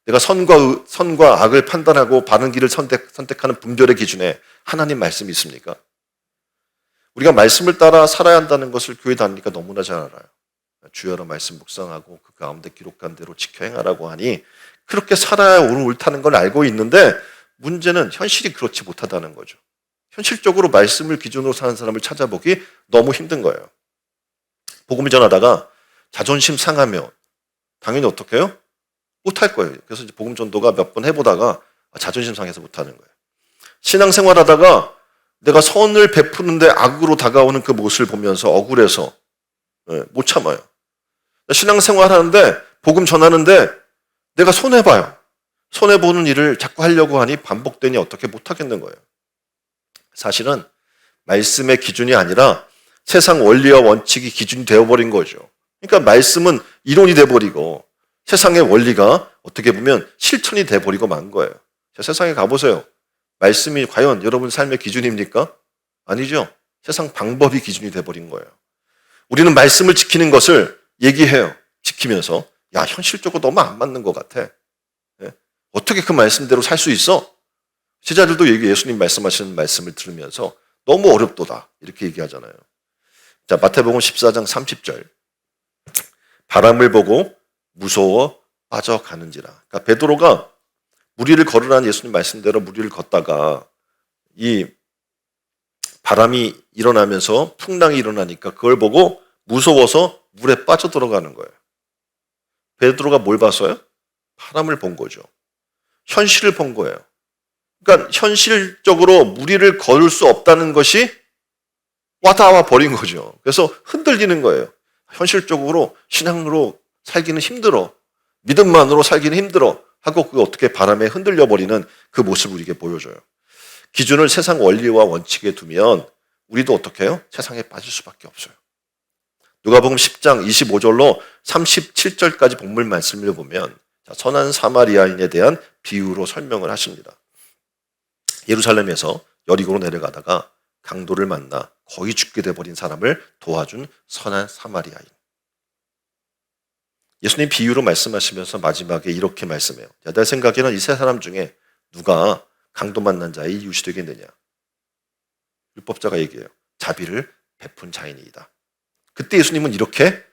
내가 선과 악을 판단하고 바른 길을 선택하는 분별의 기준에 하나님 말씀이 있습니까? 우리가 말씀을 따라 살아야 한다는 것을 교회 다니니까 너무나 잘 알아요. 주여라 말씀 묵상하고 그 가운데 기록한 대로 지켜 행하라고 하니 그렇게 살아야 옳다는 걸 알고 있는데 문제는 현실이 그렇지 못하다는 거죠. 현실적으로 말씀을 기준으로 사는 사람을 찾아보기 너무 힘든 거예요. 복음을 전하다가 자존심 상하면 당연히 어떻게 해요? 못할 거예요. 그래서 이제 복음 전도가 몇 번 해보다가 자존심 상해서 못하는 거예요. 신앙생활하다가 내가 선을 베푸는데 악으로 다가오는 그 모습을 보면서 억울해서 못 참아요. 신앙생활하는데 복음 전하는데 내가 손해봐요. 손해보는 일을 자꾸 하려고 하니 반복되니 어떻게 못하겠는 거예요. 사실은 말씀의 기준이 아니라 세상 원리와 원칙이 기준이 되어버린 거죠. 그러니까 말씀은 이론이 돼버리고 세상의 원리가 어떻게 보면 실천이 돼버리고 만 거예요. 자, 세상에 가보세요. 말씀이 과연 여러분 삶의 기준입니까? 아니죠. 세상 방법이 기준이 돼버린 거예요. 우리는 말씀을 지키는 것을 얘기해요. 지키면서 야, 현실적으로 너무 안 맞는 것 같아. 어떻게 그 말씀대로 살 수 있어? 제자들도 예수님 말씀하시는 말씀을 들으면서 너무 어렵도다 이렇게 얘기하잖아요. 자, 마태복음 14장 30절 바람을 보고 무서워 빠져가는지라. 그러니까 베드로가 무리를 걸으라는 예수님 말씀대로 무리를 걷다가 이 바람이 일어나면서 풍랑이 일어나니까 그걸 보고 무서워서 물에 빠져들어가는 거예요. 베드로가 뭘 봤어요? 바람을 본 거죠. 현실을 본 거예요. 그러니까 현실적으로 무리를 걸을 수 없다는 것이 와닿아 버린 거죠. 그래서 흔들리는 거예요. 현실적으로 신앙으로 살기는 힘들어. 믿음만으로 살기는 힘들어. 하고 그 어떻게 바람에 흔들려 버리는 그 모습을 우리에게 보여줘요. 기준을 세상 원리와 원칙에 두면 우리도 어떻게 해요? 세상에 빠질 수밖에 없어요. 누가복음 10장 25절로 37절까지 본문 말씀을 보면 선한 사마리아인에 대한 비유로 설명을 하십니다. 예루살렘에서 여리고로 내려가다가 강도를 만나 거의 죽게 돼버린 사람을 도와준 선한 사마리아인. 예수님 비유로 말씀하시면서 마지막에 이렇게 말씀해요. 내 생각에는 이 세 사람 중에 누가 강도 만난 자의 이웃이 되겠느냐. 율법자가 얘기해요. 자비를 베푼 자인이다. 그때 예수님은 이렇게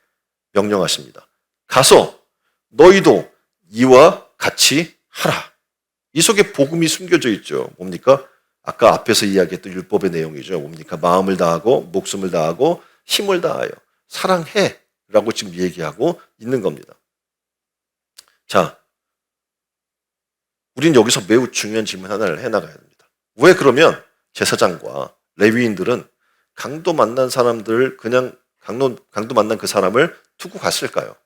명령하십니다. 가서 너희도 이와 같이 하라. 이 속에 복음이 숨겨져 있죠. 뭡니까? 아까 앞에서 이야기했던 율법의 내용이죠. 뭡니까? 마음을 다하고 목숨을 다하고 힘을 다하여 사랑해 라고 지금 얘기하고 있는 겁니다. 자, 우리는 여기서 매우 중요한 질문 하나를 해나가야 됩니다. 왜 그러면 제사장과 레위인들은 강도 만난 사람들을 그냥 강도 만난 그 사람을 두고 갔을까요?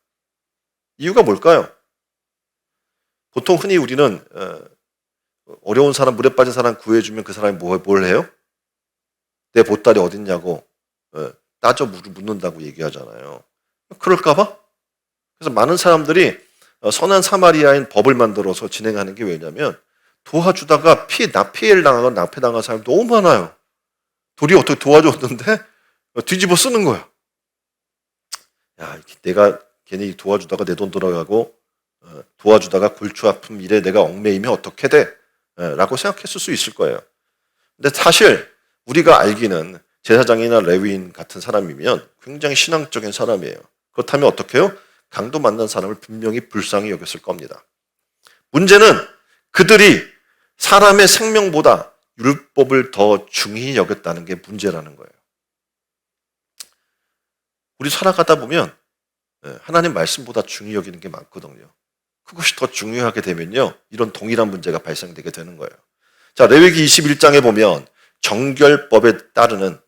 이유가 뭘까요? 보통 흔히 우리는 어려운 사람, 물에 빠진 사람 구해주면 그 사람이 뭘 해요? 내 보따리 어딨냐고 따져 묻는다고 얘기하잖아요. 그럴까봐? 그래서 많은 사람들이 선한 사마리아인 법을 만들어서 진행하는 게 왜냐면 도와주다가 피해를 당하거나 낭패당한 사람이 너무 많아요. 도리 어떻게 도와줬는데 뒤집어 쓰는 거야. 야, 내가 괜히 도와주다가 내 돈 돌아가고 도와주다가 골치 아픔 일에 내가 얽매이면 어떻게 돼? 라고 생각했을 수 있을 거예요. 근데 사실 우리가 알기는 제사장이나 레위인 같은 사람이면 굉장히 신앙적인 사람이에요. 그렇다면 어떻게 해요? 강도 만난 사람을 분명히 불쌍히 여겼을 겁니다. 문제는 그들이 사람의 생명보다 율법을 더 중히 여겼다는 게 문제라는 거예요. 우리 살아가다 보면 하나님 말씀보다 중요히 여기는 게 많거든요. 그것이 더 중요하게 되면요, 이런 동일한 문제가 발생되게 되는 거예요. 자, 레위기 21장에 보면 정결법에 따르면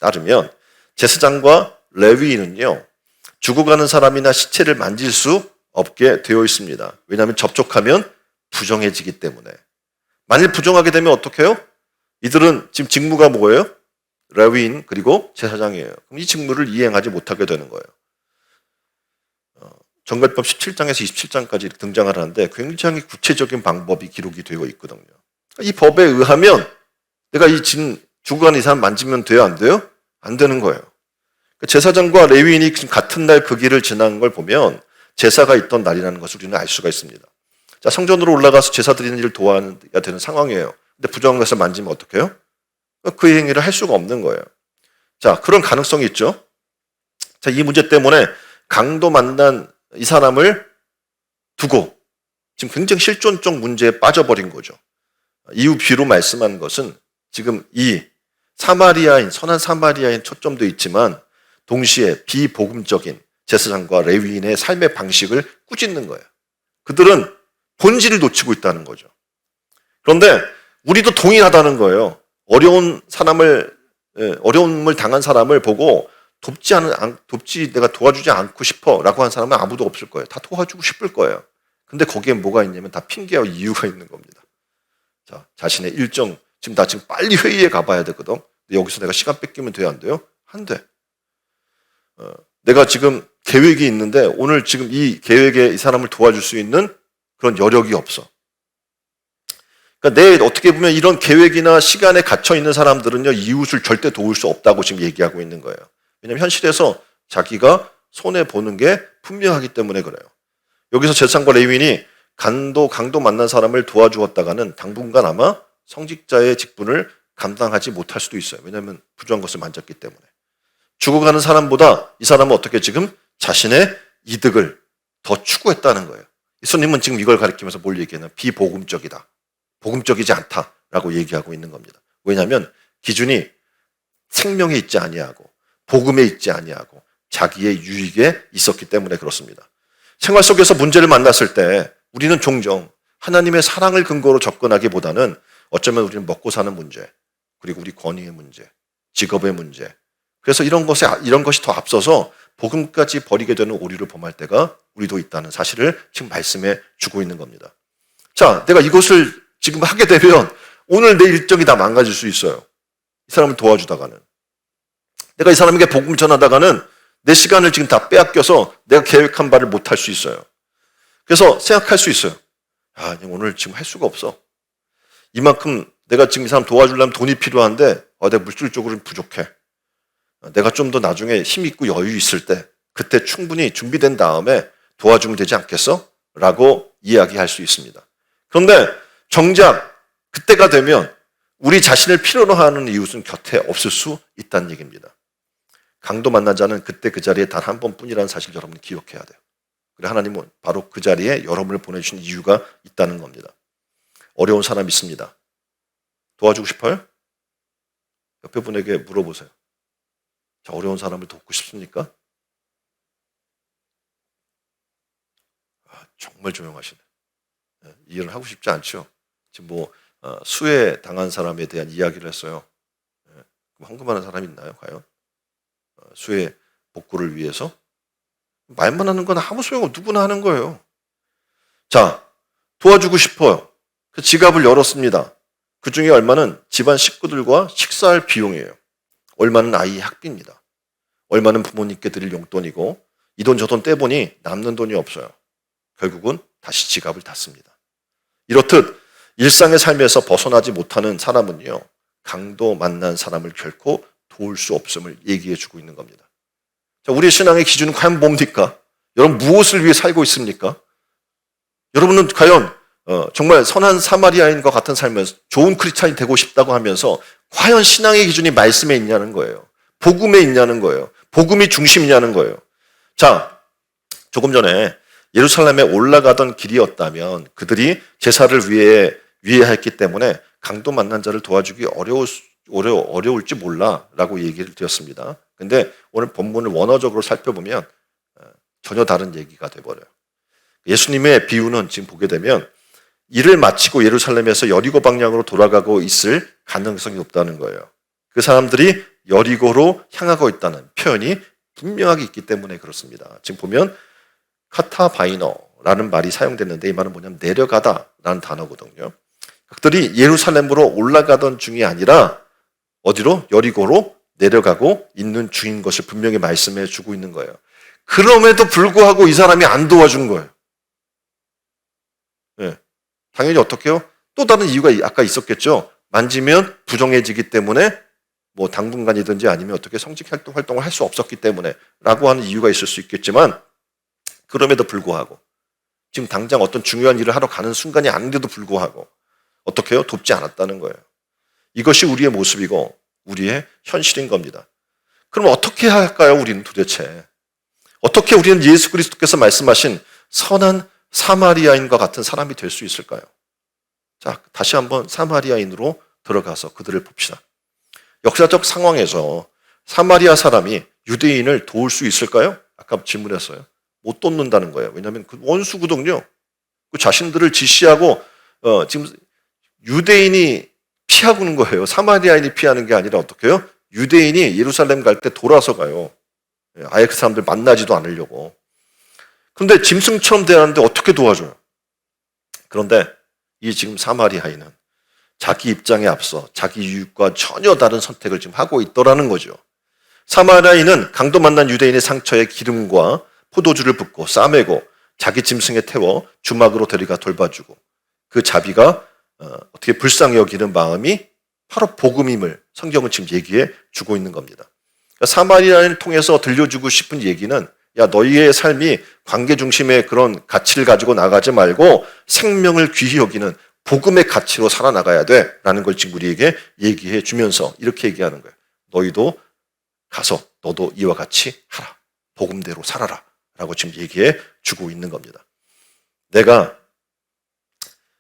제사장과 레위인은요, 죽어가는 사람이나 시체를 만질 수 없게 되어 있습니다. 왜냐하면 접촉하면 부정해지기 때문에. 만일 부정하게 되면 어떻게 해요? 이들은 지금 직무가 뭐예요? 레위인 그리고 제사장이에요. 그럼 이 직무를 이행하지 못하게 되는 거예요. 정결법 17장에서 27장까지 등장을 하는데 굉장히 구체적인 방법이 기록이 되어 있거든요. 이 법에 의하면 내가 이 지금 죽어가는 이 사람 만지면 돼요? 안 돼요? 안 되는 거예요. 제사장과 레위인이 같은 날 그 길을 지나는 걸 보면 제사가 있던 날이라는 것을 우리는 알 수가 있습니다. 자, 성전으로 올라가서 제사 드리는 일을 도와야 되는 상황이에요. 근데 부정한 것을 만지면 어떡해요? 그 행위를 할 수가 없는 거예요. 자, 그런 가능성이 있죠. 자, 이 문제 때문에 강도 만난 이 사람을 두고 지금 굉장히 실존적 문제에 빠져버린 거죠. 이후 비로 말씀한 것은 지금 이 사마리아인, 선한 사마리아인 초점도 있지만 동시에 비복음적인 제사장과 레위인의 삶의 방식을 꾸짖는 거예요. 그들은 본질을 놓치고 있다는 거죠. 그런데 우리도 동일하다는 거예요. 어려움을 당한 사람을 보고 내가 도와주지 않고 싶어 라고 한 사람은 아무도 없을 거예요. 다 도와주고 싶을 거예요. 근데 거기에 뭐가 있냐면 다 핑계와 이유가 있는 겁니다. 자, 자신의 일정, 지금 빨리 회의에 가봐야 되거든. 근데 여기서 내가 시간 뺏기면 돼요, 안 돼요? 안 돼. 내가 지금 계획이 있는데 오늘 지금 이 계획에 이 사람을 도와줄 수 있는 그런 여력이 없어. 그러니까 어떻게 보면 이런 계획이나 시간에 갇혀 있는 사람들은요, 이웃을 절대 도울 수 없다고 지금 얘기하고 있는 거예요. 왜냐하면 현실에서 자기가 손해보는 게 분명하기 때문에 그래요. 여기서 제사장과 레위인이 강도 만난 사람을 도와주었다가는 당분간 아마 성직자의 직분을 감당하지 못할 수도 있어요. 왜냐하면 부정한 것을 만졌기 때문에. 죽어가는 사람보다 이 사람은 어떻게 지금 자신의 이득을 더 추구했다는 거예요. 예수님은 지금 이걸 가리키면서 뭘 얘기하냐? 비복음적이다. 복음적이지 않다라고 얘기하고 있는 겁니다. 왜냐하면 기준이 생명에 있지 아니하고 복음에 있지 아니하고 자기의 유익에 있었기 때문에 그렇습니다. 생활 속에서 문제를 만났을 때 우리는 종종 하나님의 사랑을 근거로 접근하기보다는 어쩌면 우리는 먹고 사는 문제, 그리고 우리 권위의 문제, 직업의 문제, 그래서 이런 것이 더 앞서서 복음까지 버리게 되는 오류를 범할 때가 우리도 있다는 사실을 지금 말씀해 주고 있는 겁니다. 자, 내가 이것을 지금 하게 되면 오늘 내 일정이 다 망가질 수 있어요. 이 사람을 도와주다가는. 내가 이 사람에게 복음 전하다가는 내 시간을 지금 다 빼앗겨서 내가 계획한 바를 못할 수 있어요. 그래서 생각할 수 있어요. 오늘 지금 할 수가 없어. 이만큼 내가 지금 이 사람 도와주려면 돈이 필요한데 내가 물질적으로는 부족해. 내가 좀 더 나중에 힘 있고 여유 있을 때 그때 충분히 준비된 다음에 도와주면 되지 않겠어? 라고 이야기할 수 있습니다. 그런데 정작 그때가 되면 우리 자신을 필요로 하는 이웃은 곁에 없을 수 있다는 얘기입니다. 강도 만난 자는 그때 그 자리에 단 한 번뿐이라는 사실 여러분이 기억해야 돼요. 그래 하나님은 바로 그 자리에 여러분을 보내주신 이유가 있다는 겁니다. 어려운 사람 있습니다. 도와주고 싶어요? 옆에 분에게 물어보세요. 자, 어려운 사람을 돕고 싶습니까? 정말 조용하시네. 이 일을 하고 싶지 않죠. 지금 수해 당한 사람에 대한 이야기를 했어요. 헌금하는 사람이 있나요, 과연? 수해 복구를 위해서? 말만 하는 건 아무 소용없고 누구나 하는 거예요. 자, 도와주고 싶어요. 그 지갑을 열었습니다. 그 중에 얼마는 집안 식구들과 식사할 비용이에요. 얼마는 아이의 학비입니다. 얼마는 부모님께 드릴 용돈이고 이 돈 저 돈 떼보니 남는 돈이 없어요. 결국은 다시 지갑을 닫습니다. 이렇듯 일상의 삶에서 벗어나지 못하는 사람은요, 강도 만난 사람을 결코 도울 수 없음을 얘기해 주고 있는 겁니다. 자, 우리의 신앙의 기준은 과연 뭡니까? 여러분 무엇을 위해 살고 있습니까? 여러분은 과연 정말 선한 사마리아인과 같은 삶에서 좋은 크리스찬이 되고 싶다고 하면서 과연 신앙의 기준이 말씀에 있냐는 거예요. 복음에 있냐는 거예요. 복음이 중심이냐는 거예요. 자, 조금 전에 예루살렘에 올라가던 길이었다면 그들이 제사를 위해 했기 때문에 강도 만난 자를 도와주기 어려울지 몰라라고 얘기를 드렸습니다. 근데 오늘 본문을 원어적으로 살펴보면 전혀 다른 얘기가 돼버려요. 예수님의 비유는 지금 보게 되면 일을 마치고 예루살렘에서 여리고 방향으로 돌아가고 있을 가능성이 높다는 거예요. 그 사람들이 여리고로 향하고 있다는 표현이 분명하게 있기 때문에 그렇습니다. 지금 보면 카타바이너라는 말이 사용됐는데 이 말은 뭐냐면 내려가다라는 단어거든요. 그들이 예루살렘으로 올라가던 중이 아니라 어디로? 여리고로 내려가고 있는 중인 것을 분명히 말씀해 주고 있는 거예요. 그럼에도 불구하고 이 사람이 안 도와준 거예요. 네. 당연히 어떻게 해요? 또 다른 이유가 아까 있었겠죠. 만지면 부정해지기 때문에 뭐 당분간이든지 아니면 어떻게 성직 활동을 할 수 없었기 때문에 라고 하는 이유가 있을 수 있겠지만 그럼에도 불구하고 지금 당장 어떤 중요한 일을 하러 가는 순간이 아닌데도 불구하고 어떻게 해요? 돕지 않았다는 거예요. 이것이 우리의 모습이고 우리의 현실인 겁니다. 그럼 어떻게 할까요? 우리는 도대체 어떻게 우리는 예수 그리스도께서 말씀하신 선한 사마리아인과 같은 사람이 될 수 있을까요? 자, 다시 한번 사마리아인으로 들어가서 그들을 봅시다. 역사적 상황에서 사마리아 사람이 유대인을 도울 수 있을까요? 아까 질문했어요. 못 돕는다는 거예요. 왜냐하면 그 원수거든요. 그 자신들을 지시하고 지금 유대인이 피하고 있는 거예요. 사마리아인이 피하는 게 아니라 어떻게 해요? 유대인이 예루살렘 갈 때 돌아서 가요. 아예 그 사람들 만나지도 않으려고. 그런데 짐승처럼 대하는데 어떻게 도와줘요? 그런데 이 지금 사마리아인은 자기 입장에 앞서 자기 이익과 전혀 다른 선택을 지금 하고 있더라는 거죠. 사마리아인은 강도 만난 유대인의 상처에 기름과 포도주를 붓고 싸매고 자기 짐승에 태워 주막으로 데려가 돌봐주고 그 자비가 어떻게 불쌍히 여기는 마음이 바로 복음임을 성경은 지금 얘기해 주고 있는 겁니다. 그러니까 사마리아인을 통해서 들려주고 싶은 얘기는 야, 너희의 삶이 관계 중심의 그런 가치를 가지고 나가지 말고 생명을 귀히 여기는 복음의 가치로 살아나가야 돼 라는 걸 지금 우리에게 얘기해 주면서 이렇게 얘기하는 거예요. 너희도 가서 너도 이와 같이 하라. 복음대로 살아라 라고 지금 얘기해 주고 있는 겁니다. 내가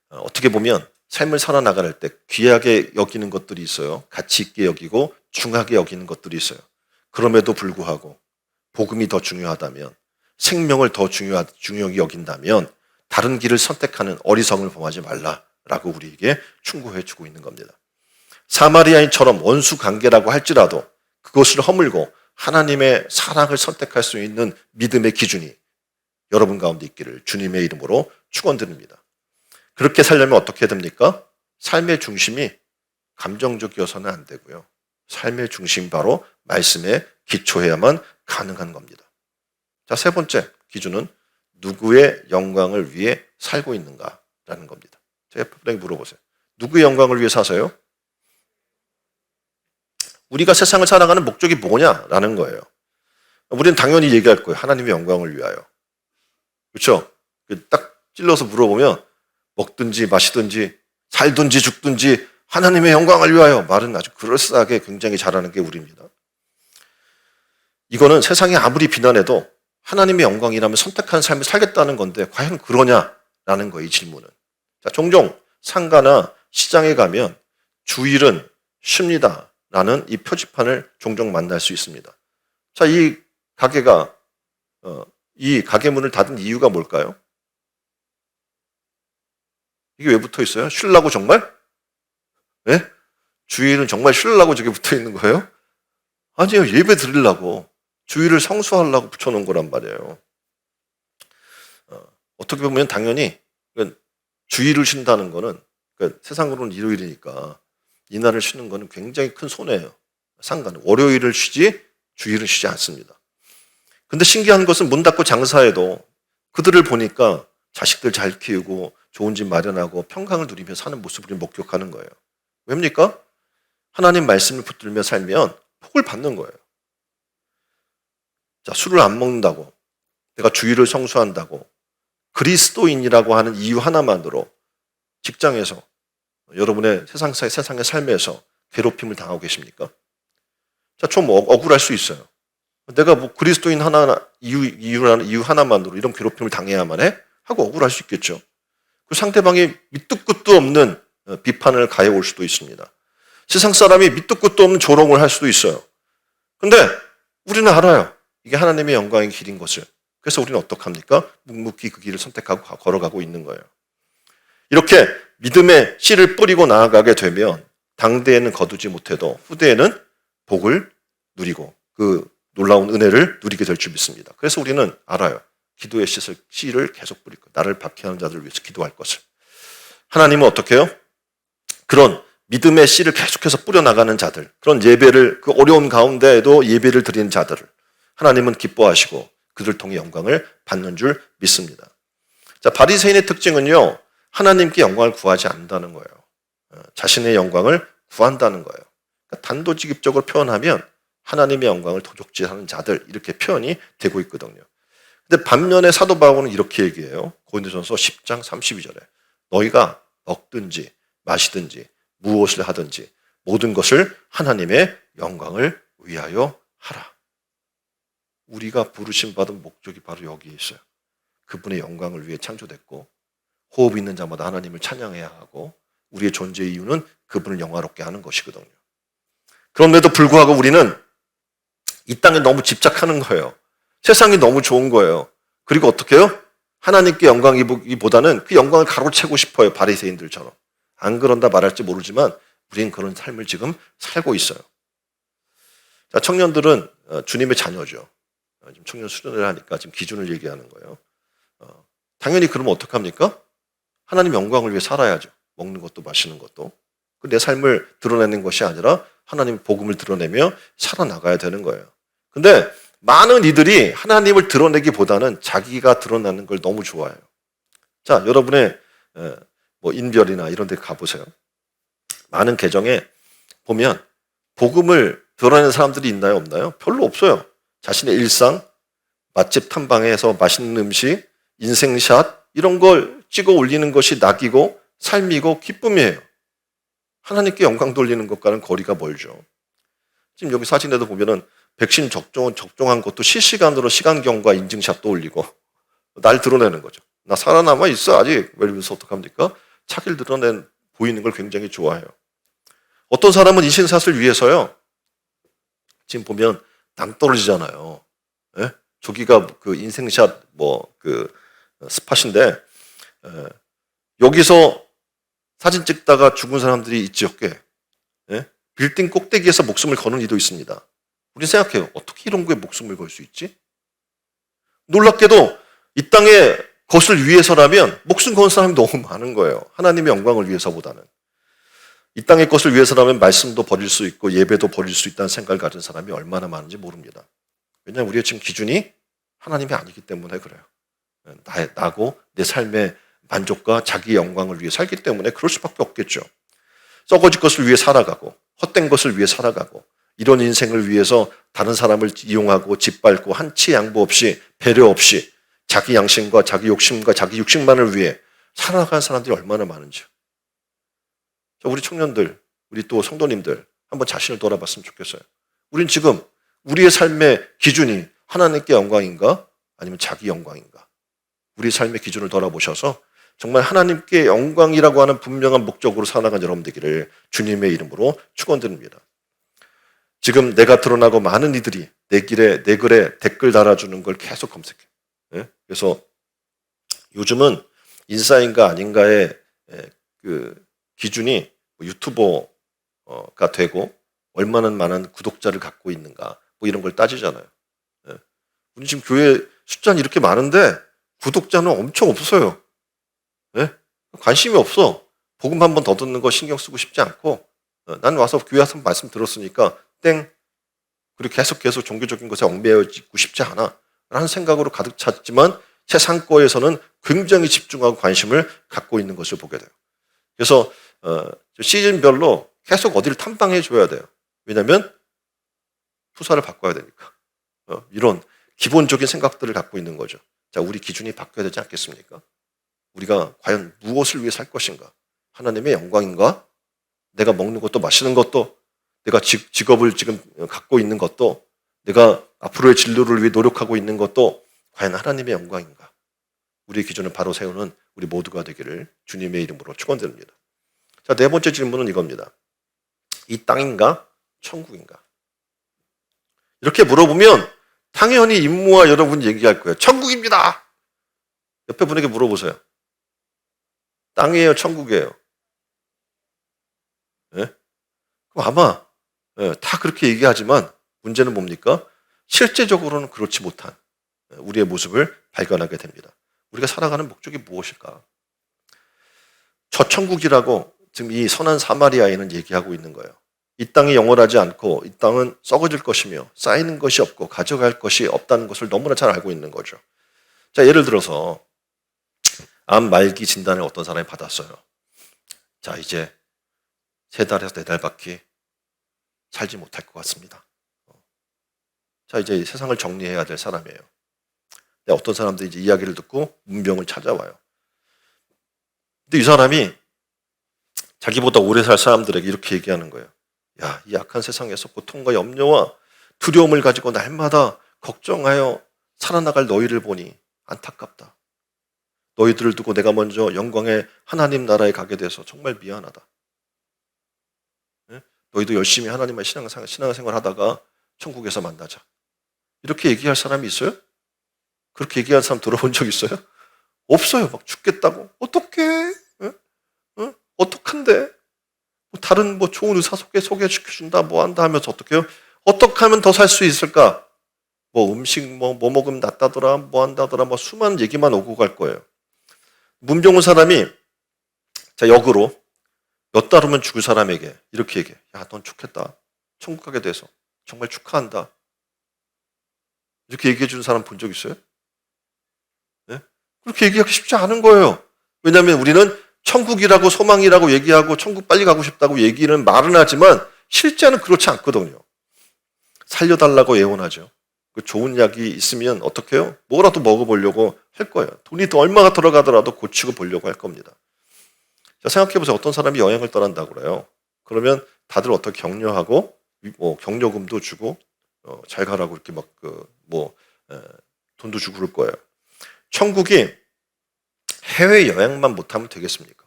어떻게 보면 삶을 살아나갈 때 귀하게 여기는 것들이 있어요. 가치 있게 여기고 중하게 여기는 것들이 있어요. 그럼에도 불구하고 복음이 더 중요하다면 생명을 더 중요하게 여긴다면 다른 길을 선택하는 어리석음을 범하지 말라라고 우리에게 충고해 주고 있는 겁니다. 사마리아인처럼 원수 관계라고 할지라도 그것을 허물고 하나님의 사랑을 선택할 수 있는 믿음의 기준이 여러분 가운데 있기를 주님의 이름으로 축원드립니다. 그렇게 살려면 어떻게 됩니까? 삶의 중심이 감정적이어서는 안 되고요. 삶의 중심 바로 말씀에 기초해야만 가능한 겁니다. 자, 세 번째 기준은 누구의 영광을 위해 살고 있는가라는 겁니다. 제 옆에 물어보세요. 누구의 영광을 위해 사세요? 우리가 세상을 살아가는 목적이 뭐냐라는 거예요. 우리는 당연히 얘기할 거예요. 하나님의 영광을 위하여. 그렇죠? 딱 찔러서 물어보면 먹든지 마시든지 살든지 죽든지 하나님의 영광을 위하여 말은 아주 그럴싸하게 굉장히 잘하는 게 우리입니다. 이거는 세상이 아무리 비난해도 하나님의 영광이라면 선택한 삶을 살겠다는 건데 과연 그러냐라는 거예요. 이 질문은. 자, 종종 상가나 시장에 가면 주일은 쉽니다라는 이 표지판을 종종 만날 수 있습니다. 자, 이 가게가 이 가게 문을 닫은 이유가 뭘까요? 이게 왜 붙어 있어요? 쉬려고 정말? 네? 주일은 정말 쉬려고 저게 붙어 있는 거예요? 아니요, 예배 드리려고. 주일을 성수하려고 붙여놓은 거란 말이에요. 어떻게 보면 당연히 주일을 쉰다는 거는 세상으로는 일요일이니까 이날을 쉬는 거는 굉장히 큰 손해예요. 상관은 월요일을 쉬지 주일은 쉬지 않습니다. 근데 신기한 것은 문 닫고 장사해도 그들을 보니까 자식들 잘 키우고 좋은 집 마련하고 평강을 누리며 사는 모습을 목격하는 거예요. 왜입니까? 하나님 말씀을 붙들며 살면 복을 받는 거예요. 자, 술을 안 먹는다고, 내가 주일을 성수한다고, 그리스도인이라고 하는 이유 하나만으로 직장에서 여러분의 세상의 삶에서 괴롭힘을 당하고 계십니까? 자, 좀 억울할 수 있어요. 내가 뭐 그리스도인 이유 하나만으로 이런 괴롭힘을 당해야만 해? 하고 억울할 수 있겠죠. 그 상대방이 밑도 끝도 없는 비판을 가해올 수도 있습니다. 세상 사람이 밑도 끝도 없는 조롱을 할 수도 있어요. 근데 우리는 알아요. 이게 하나님의 영광의 길인 것을. 그래서 우리는 어떡합니까? 묵묵히 그 길을 선택하고 걸어가고 있는 거예요. 이렇게 믿음의 씨를 뿌리고 나아가게 되면 당대에는 거두지 못해도 후대에는 복을 누리고 그 놀라운 은혜를 누리게 될 줄 믿습니다. 그래서 우리는 알아요. 기도의 씨를 계속 뿌릴 것. 나를 박해하는 자들을 위해서 기도할 것을. 하나님은 어떻게 해요? 그런 믿음의 씨를 계속해서 뿌려나가는 자들, 그런 예배를, 그 어려운 가운데에도 예배를 드리는 자들을 하나님은 기뻐하시고 그들을 통해 영광을 받는 줄 믿습니다. 자, 바리새인의 특징은요, 하나님께 영광을 구하지 않는다는 거예요. 자신의 영광을 구한다는 거예요. 그러니까 단도직입적으로 표현하면 하나님의 영광을 도적질하는 자들, 이렇게 표현이 되고 있거든요. 근데 반면에 사도 바울은 이렇게 얘기해요. 고린도전서 10장 32절에 너희가 먹든지 마시든지 무엇을 하든지 모든 것을 하나님의 영광을 위하여 하라. 우리가 부르심 받은 목적이 바로 여기에 있어요. 그분의 영광을 위해 창조됐고 호흡 있는 자마다 하나님을 찬양해야 하고 우리의 존재의 이유는 그분을 영화롭게 하는 것이거든요. 그런데도 불구하고 우리는 이 땅에 너무 집착하는 거예요. 세상이 너무 좋은 거예요. 그리고 어떻게 해요? 하나님께 영광이보다는 그 영광을 가로채고 싶어요. 바리새인들처럼. 안 그런다 말할지 모르지만 우리는 그런 삶을 지금 살고 있어요. 자, 청년들은 주님의 자녀죠. 지금 청년 수련을 하니까 지금 기준을 얘기하는 거예요. 당연히 그러면 어떡합니까? 하나님 영광을 위해 살아야죠. 먹는 것도 마시는 것도. 내 삶을 드러내는 것이 아니라 하나님의 복음을 드러내며 살아나가야 되는 거예요. 근데 많은 이들이 하나님을 드러내기보다는 자기가 드러나는 걸 너무 좋아해요. 자, 여러분의 뭐 인별이나 이런 데 가보세요. 많은 계정에 보면 복음을 드러내는 사람들이 있나요? 없나요? 별로 없어요. 자신의 일상, 맛집 탐방에서 맛있는 음식, 인생샷 이런 걸 찍어 올리는 것이 낙이고 삶이고 기쁨이에요. 하나님께 영광 돌리는 것과는 거리가 멀죠. 지금 여기 사진에도 보면은 백신 접종한 것도 실시간으로 시간경과 인증샷도 올리고 날 드러내는 거죠. 나 살아남아 있어 아직. 이러면서 어떡합니까? 차기를 보이는 걸 굉장히 좋아해요. 어떤 사람은 인생샷을 위해서요. 지금 보면 낭떠러지잖아요. 예? 저기가 그 인생샷 스팟인데 여기서 사진 찍다가 죽은 사람들이 있지 없게. 예? 빌딩 꼭대기에서 목숨을 거는 이도 있습니다. 우리 생각해요. 어떻게 이런 거에 목숨을 걸 수 있지? 놀랍게도 이 땅의 것을 위해서라면 목숨 거는 사람이 너무 많은 거예요. 하나님의 영광을 위해서보다는. 이 땅의 것을 위해서라면 말씀도 버릴 수 있고 예배도 버릴 수 있다는 생각을 가진 사람이 얼마나 많은지 모릅니다. 왜냐하면 우리의 지금 기준이 하나님이 아니기 때문에 그래요. 나고 내 삶의 만족과 자기 영광을 위해 살기 때문에 그럴 수밖에 없겠죠. 썩어질 것을 위해 살아가고 헛된 것을 위해 살아가고 이런 인생을 위해서 다른 사람을 이용하고 짓밟고 한치 양보 없이 배려 없이 자기 양심과 자기 욕심과 자기 육식만을 위해 살아가는 사람들이 얼마나 많은지요. 우리 청년들, 우리 또 성도님들 한번 자신을 돌아봤으면 좋겠어요. 우린 지금 우리의 삶의 기준이 하나님께 영광인가 아니면 자기 영광인가? 우리 삶의 기준을 돌아보셔서 정말 하나님께 영광이라고 하는 분명한 목적으로 살아가는 여러분 되기를 주님의 이름으로 축원드립니다. 지금 내가 드러나고 많은 이들이 내 글에 댓글 달아주는 걸 계속 검색해. 예? 그래서 요즘은 인싸인가 아닌가의 그 기준이 유튜버가 되고 얼마나 많은 구독자를 갖고 있는가 뭐 이런 걸 따지잖아요. 예? 우리 지금 교회 숫자는 이렇게 많은데 구독자는 엄청 없어요. 예? 관심이 없어. 복음 한 번 더 듣는 거 신경 쓰고 싶지 않고 나는 와서 교회 와서 말씀 들었으니까 땡. 그리고 계속 종교적인 것에 얽매여지고 싶지 않아 라는 생각으로 가득 찼지만 세상 거에서는 굉장히 집중하고 관심을 갖고 있는 것을 보게 돼요. 그래서 시즌별로 계속 어디를 탐방해 줘야 돼요. 왜냐하면 투사를 바꿔야 되니까. 이런 기본적인 생각들을 갖고 있는 거죠. 자, 우리 기준이 바뀌어야 되지 않겠습니까? 우리가 과연 무엇을 위해 살 것인가? 하나님의 영광인가? 내가 먹는 것도 마시는 것도 내가 직업을 지금 갖고 있는 것도 내가 앞으로의 진로를 위해 노력하고 있는 것도 과연 하나님의 영광인가? 우리의 기준을 바로 세우는 우리 모두가 되기를 주님의 이름으로 축원드립니다. 자, 네 번째 질문은 이겁니다. 이 땅인가? 천국인가? 이렇게 물어보면 당연히 임무와 여러분 얘기할 거예요. 천국입니다. 옆에 분에게 물어보세요. 땅이에요, 천국이에요? 예? 그럼 아마 다 그렇게 얘기하지만 문제는 뭡니까? 실제적으로는 그렇지 못한 우리의 모습을 발견하게 됩니다. 우리가 살아가는 목적이 무엇일까? 저 천국이라고 지금 이 선한 사마리아인은 얘기하고 있는 거예요. 이 땅이 영원하지 않고 이 땅은 썩어질 것이며 쌓이는 것이 없고 가져갈 것이 없다는 것을 너무나 잘 알고 있는 거죠. 자, 예를 들어서 암 말기 진단을 어떤 사람이 받았어요. 자, 이제 3달에서 4달밖에 살지 못할 것 같습니다. 자, 이제 세상을 정리해야 될 사람이에요. 근데 어떤 사람들이 이제 이야기를 듣고 문병을 찾아와요. 근데 이 사람이 자기보다 오래 살 사람들에게 이렇게 얘기하는 거예요. 야, 이 악한 세상에서 고통과 염려와 두려움을 가지고 날마다 걱정하여 살아나갈 너희를 보니 안타깝다. 너희들을 두고 내가 먼저 영광의 하나님 나라에 가게 돼서 정말 미안하다. 너희도 열심히 하나님의 신앙생활 하다가 천국에서 만나자. 이렇게 얘기할 사람이 있어요? 그렇게 얘기할 사람 들어본 적 있어요? 없어요. 막 죽겠다고. 어떡해? 어떡한데? 다른 좋은 의사 소개시켜준다, 뭐 한다 하면서 어떡해요? 어떻게 하면 더 살 수 있을까? 음식 뭐 먹으면 낫다더라, 뭐 한다더라, 수많은 얘기만 오고 갈 거예요. 문병훈 사람이 자, 역으로 몇 달 후면 죽을 사람에게 이렇게 얘기해. 야, 넌 좋겠다. 천국 가게 돼서 정말 축하한다. 이렇게 얘기해 주는 사람 본 적 있어요? 네? 그렇게 얘기하기 쉽지 않은 거예요. 왜냐하면 우리는 천국이라고 소망이라고 얘기하고 천국 빨리 가고 싶다고 얘기는 말은 하지만 실제는 그렇지 않거든요. 살려달라고 예언하죠. 그 좋은 약이 있으면 어떻게 해요? 뭐라도 먹어보려고 할 거예요. 돈이 더 얼마가 들어가더라도 고치고 보려고 할 겁니다. 자, 생각해보세요. 어떤 사람이 여행을 떠난다고 그래요. 그러면 다들 어떻게 격려하고 격려금도 주고 잘 가라고 이렇게 돈도 주고 그럴 거예요. 천국이 해외여행만 못하면 되겠습니까?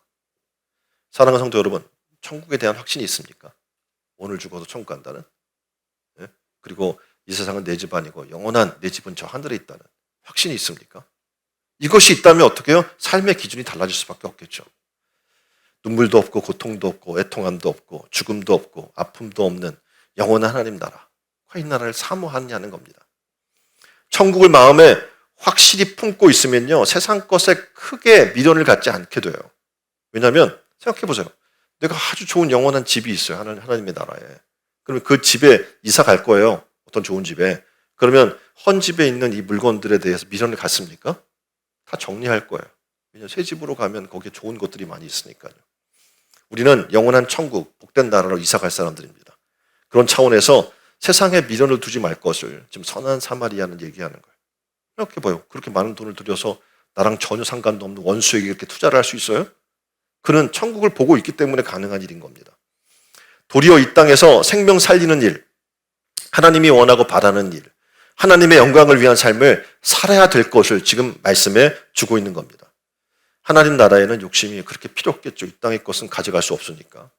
사랑하는 성도 여러분, 천국에 대한 확신이 있습니까? 오늘 죽어도 천국 간다는? 네? 그리고 이 세상은 내 집 아니고 영원한 내 집은 저 하늘에 있다는 확신이 있습니까? 이것이 있다면 어떻게 해요? 삶의 기준이 달라질 수밖에 없겠죠. 눈물도 없고 고통도 없고 애통함도 없고 죽음도 없고 아픔도 없는 영원한 하나님 나라. 이 나라를 사모하느냐는 겁니다. 천국을 마음에 확실히 품고 있으면요, 세상 것에 크게 미련을 갖지 않게 돼요. 왜냐하면 생각해 보세요. 내가 아주 좋은 영원한 집이 있어요. 하나님의 나라에. 그러면 그 집에 이사 갈 거예요. 어떤 좋은 집에. 그러면 헌 집에 있는 이 물건들에 대해서 미련을 갖습니까? 다 정리할 거예요. 왜냐하면 새 집으로 가면 거기에 좋은 것들이 많이 있으니까요. 우리는 영원한 천국, 복된 나라로 이사 갈 사람들입니다. 그런 차원에서 세상에 미련을 두지 말 것을 지금 선한 사마리아는 얘기하는 거예요. 생각해봐요. 그렇게 많은 돈을 들여서 나랑 전혀 상관도 없는 원수에게 이렇게 투자를 할 수 있어요? 그는 천국을 보고 있기 때문에 가능한 일인 겁니다. 도리어 이 땅에서 생명 살리는 일, 하나님이 원하고 바라는 일, 하나님의 영광을 위한 삶을 살아야 될 것을 지금 말씀해 주고 있는 겁니다. 하나님 나라에는 욕심이 그렇게 필요 없겠죠. 이 땅의 것은 가져갈 수 없으니까.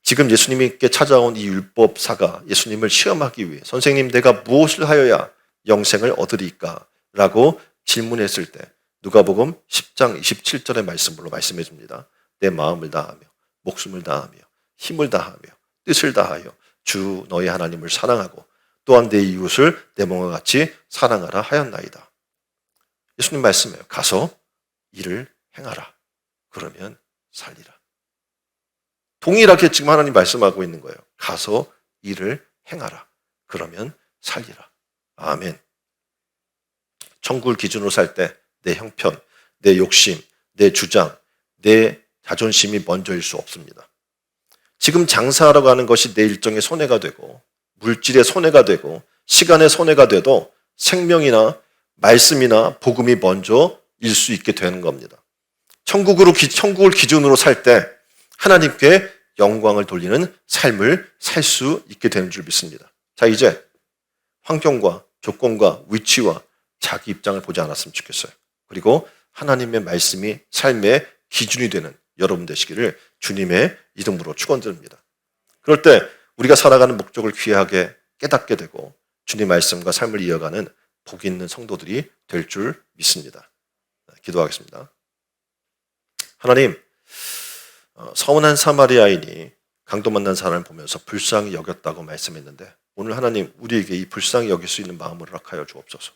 지금 예수님께 찾아온 이 율법사가 예수님을 시험하기 위해 선생님 내가 무엇을 하여야 영생을 얻으리까? 라고 질문했을 때 누가복음 10장 27절의 말씀으로 말씀해 줍니다. 내 마음을 다하며 목숨을 다하며 힘을 다하며 뜻을 다하여 주 너의 하나님을 사랑하고 또한 내 이웃을 내 몸과 같이 사랑하라 하였나이다. 예수님 말씀해요. 가서 일을 행하라. 그러면 살리라. 동일하게 지금 하나님 말씀하고 있는 거예요. 가서 일을 행하라. 그러면 살리라. 아멘. 천국을 기준으로 살 때 내 형편, 내 욕심, 내 주장, 내 자존심이 먼저일 수 없습니다. 지금 장사하러 가는 것이 내 일정의 손해가 되고 물질의 손해가 되고 시간의 손해가 돼도 생명이나 말씀이나 복음이 먼저일 수 있게 되는 겁니다. 천국을 기준으로 살 때 하나님께 영광을 돌리는 삶을 살 수 있게 되는 줄 믿습니다. 자, 이제 환경과 조건과 위치와 자기 입장을 보지 않았으면 좋겠어요. 그리고 하나님의 말씀이 삶의 기준이 되는 여러분 되시기를 주님의 이름으로 축원드립니다. 그럴 때 우리가 살아가는 목적을 귀하게 깨닫게 되고 주님 말씀과 삶을 이어가는 복 있는 성도들이 될 줄 믿습니다. 기도하겠습니다. 하나님, 서운한 사마리아인이 강도 만난 사람을 보면서 불쌍히 여겼다고 말씀했는데 오늘 하나님 우리에게 이 불쌍히 여길 수 있는 마음을 허락하여 주옵소서.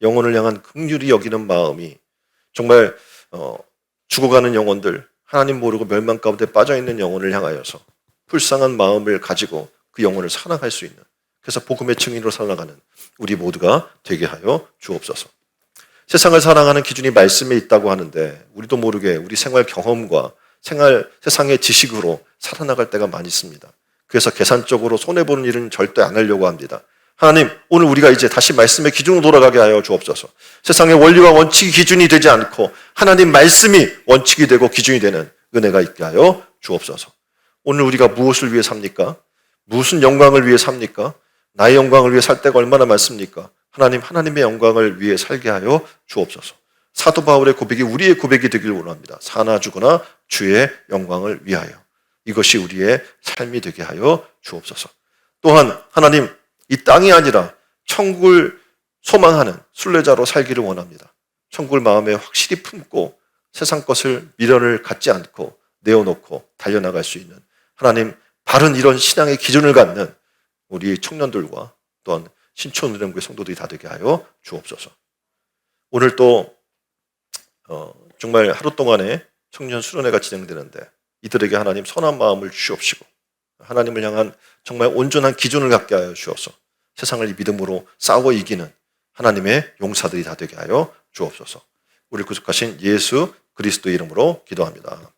영혼을 향한 긍휼히 여기는 마음이 정말 죽어가는 영혼들, 하나님 모르고 멸망 가운데 빠져있는 영혼을 향하여서 불쌍한 마음을 가지고 그 영혼을 사랑할 수 있는, 그래서 복음의 증인으로 살아가는 우리 모두가 되게 하여 주옵소서. 세상을 사랑하는 기준이 말씀에 있다고 하는데 우리도 모르게 우리 생활 경험과 세상의 지식으로 살아나갈 때가 많이 있습니다. 그래서 계산적으로 손해보는 일은 절대 안 하려고 합니다. 하나님, 오늘 우리가 이제 다시 말씀의 기준으로 돌아가게 하여 주옵소서. 세상의 원리와 원칙이 기준이 되지 않고 하나님 말씀이 원칙이 되고 기준이 되는 은혜가 있게 하여 주옵소서. 오늘 우리가 무엇을 위해 삽니까? 무슨 영광을 위해 삽니까? 나의 영광을 위해 살 때가 얼마나 많습니까? 하나님, 하나님의 영광을 위해 살게 하여 주옵소서. 사도 바울의 고백이 우리의 고백이 되길 원합니다. 사나 죽으나 주의 영광을 위하여. 이것이 우리의 삶이 되게 하여 주옵소서. 또한 하나님, 이 땅이 아니라 천국을 소망하는 순례자로 살기를 원합니다. 천국을 마음에 확실히 품고 세상 것을 미련을 갖지 않고 내어놓고 달려나갈 수 있는 하나님, 바른 이런 신앙의 기준을 갖는 우리 청년들과 또한 신촌은행교회 성도들이 다 되게 하여 주옵소서. 오늘 또 정말 하루 동안에 청년 수련회가 진행되는데 이들에게 하나님 선한 마음을 주옵시고 하나님을 향한 정말 온전한 기준을 갖게 하여 주옵소서. 세상을 이 믿음으로 싸워 이기는 하나님의 용사들이 다 되게 하여 주옵소서. 우리 구속하신 예수 그리스도 이름으로 기도합니다.